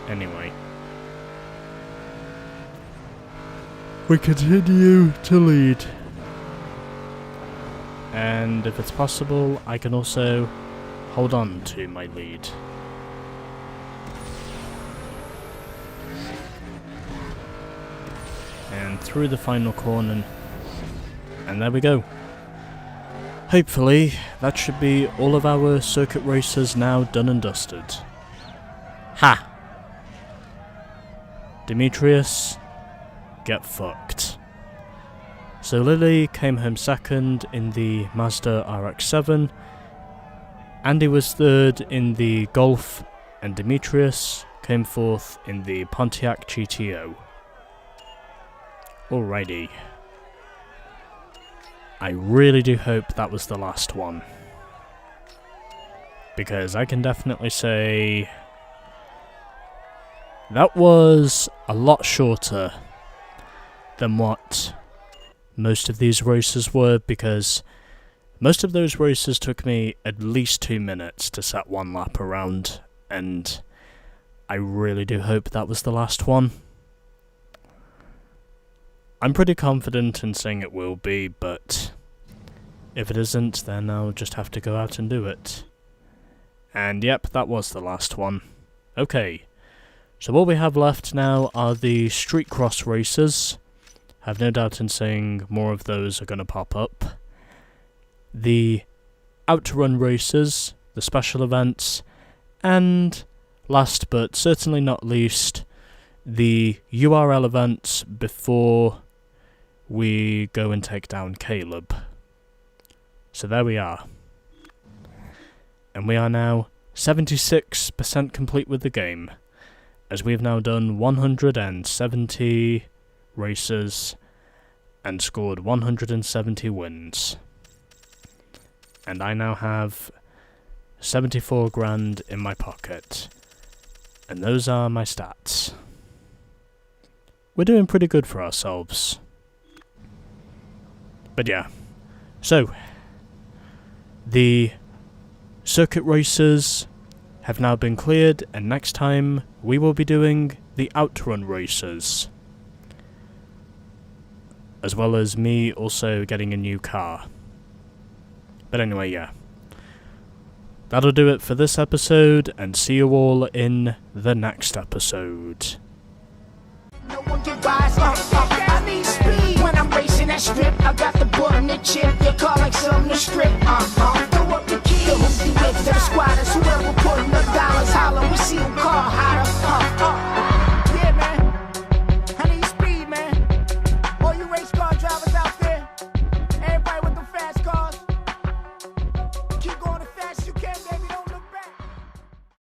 Anyway, we continue to lead, and if it's possible, I can also hold on to my lead. And through the final corner, and there we go. Hopefully, that should be all of our circuit races now done and dusted. Ha! Demetrius, get fucked. So Lily came home second in the Mazda RX-7, Andy was third in the Golf, and Demetrius came fourth in the Pontiac GTO. Alrighty. I really do hope that was the last one. Because I can definitely say that was a lot shorter than what most of these races were, because most of those races took me at least 2 minutes to set one lap around, and I really do hope that was the last one. I'm pretty confident in saying it will be, but if it isn't, then I'll just have to go out and do it. And yep, that was the last one. Okay, so what we have left now are the street cross races. I have no doubt in saying more of those are going to pop up. The outrun races, the special events, and last but certainly not least, the URL events before we go and take down Caleb. So there we are. And we are now 76% complete with the game, as we have now done 170 races and scored 170 wins. And I now have 74 grand in my pocket. And those are my stats. We're doing pretty good for ourselves. But yeah, so the circuit races have now been cleared, and next time we will be doing the outrun races, as well as me also getting a new car. But anyway, yeah, that'll do it for this episode, and see you all in the next episode. No one can rise, I need speed when I'm racing that strip. I got the bull and the chip, your car like something to strip. Throw up the key, the hoopty whip to the squatters. Whoever putting the dollars, holler, we see them car hotter.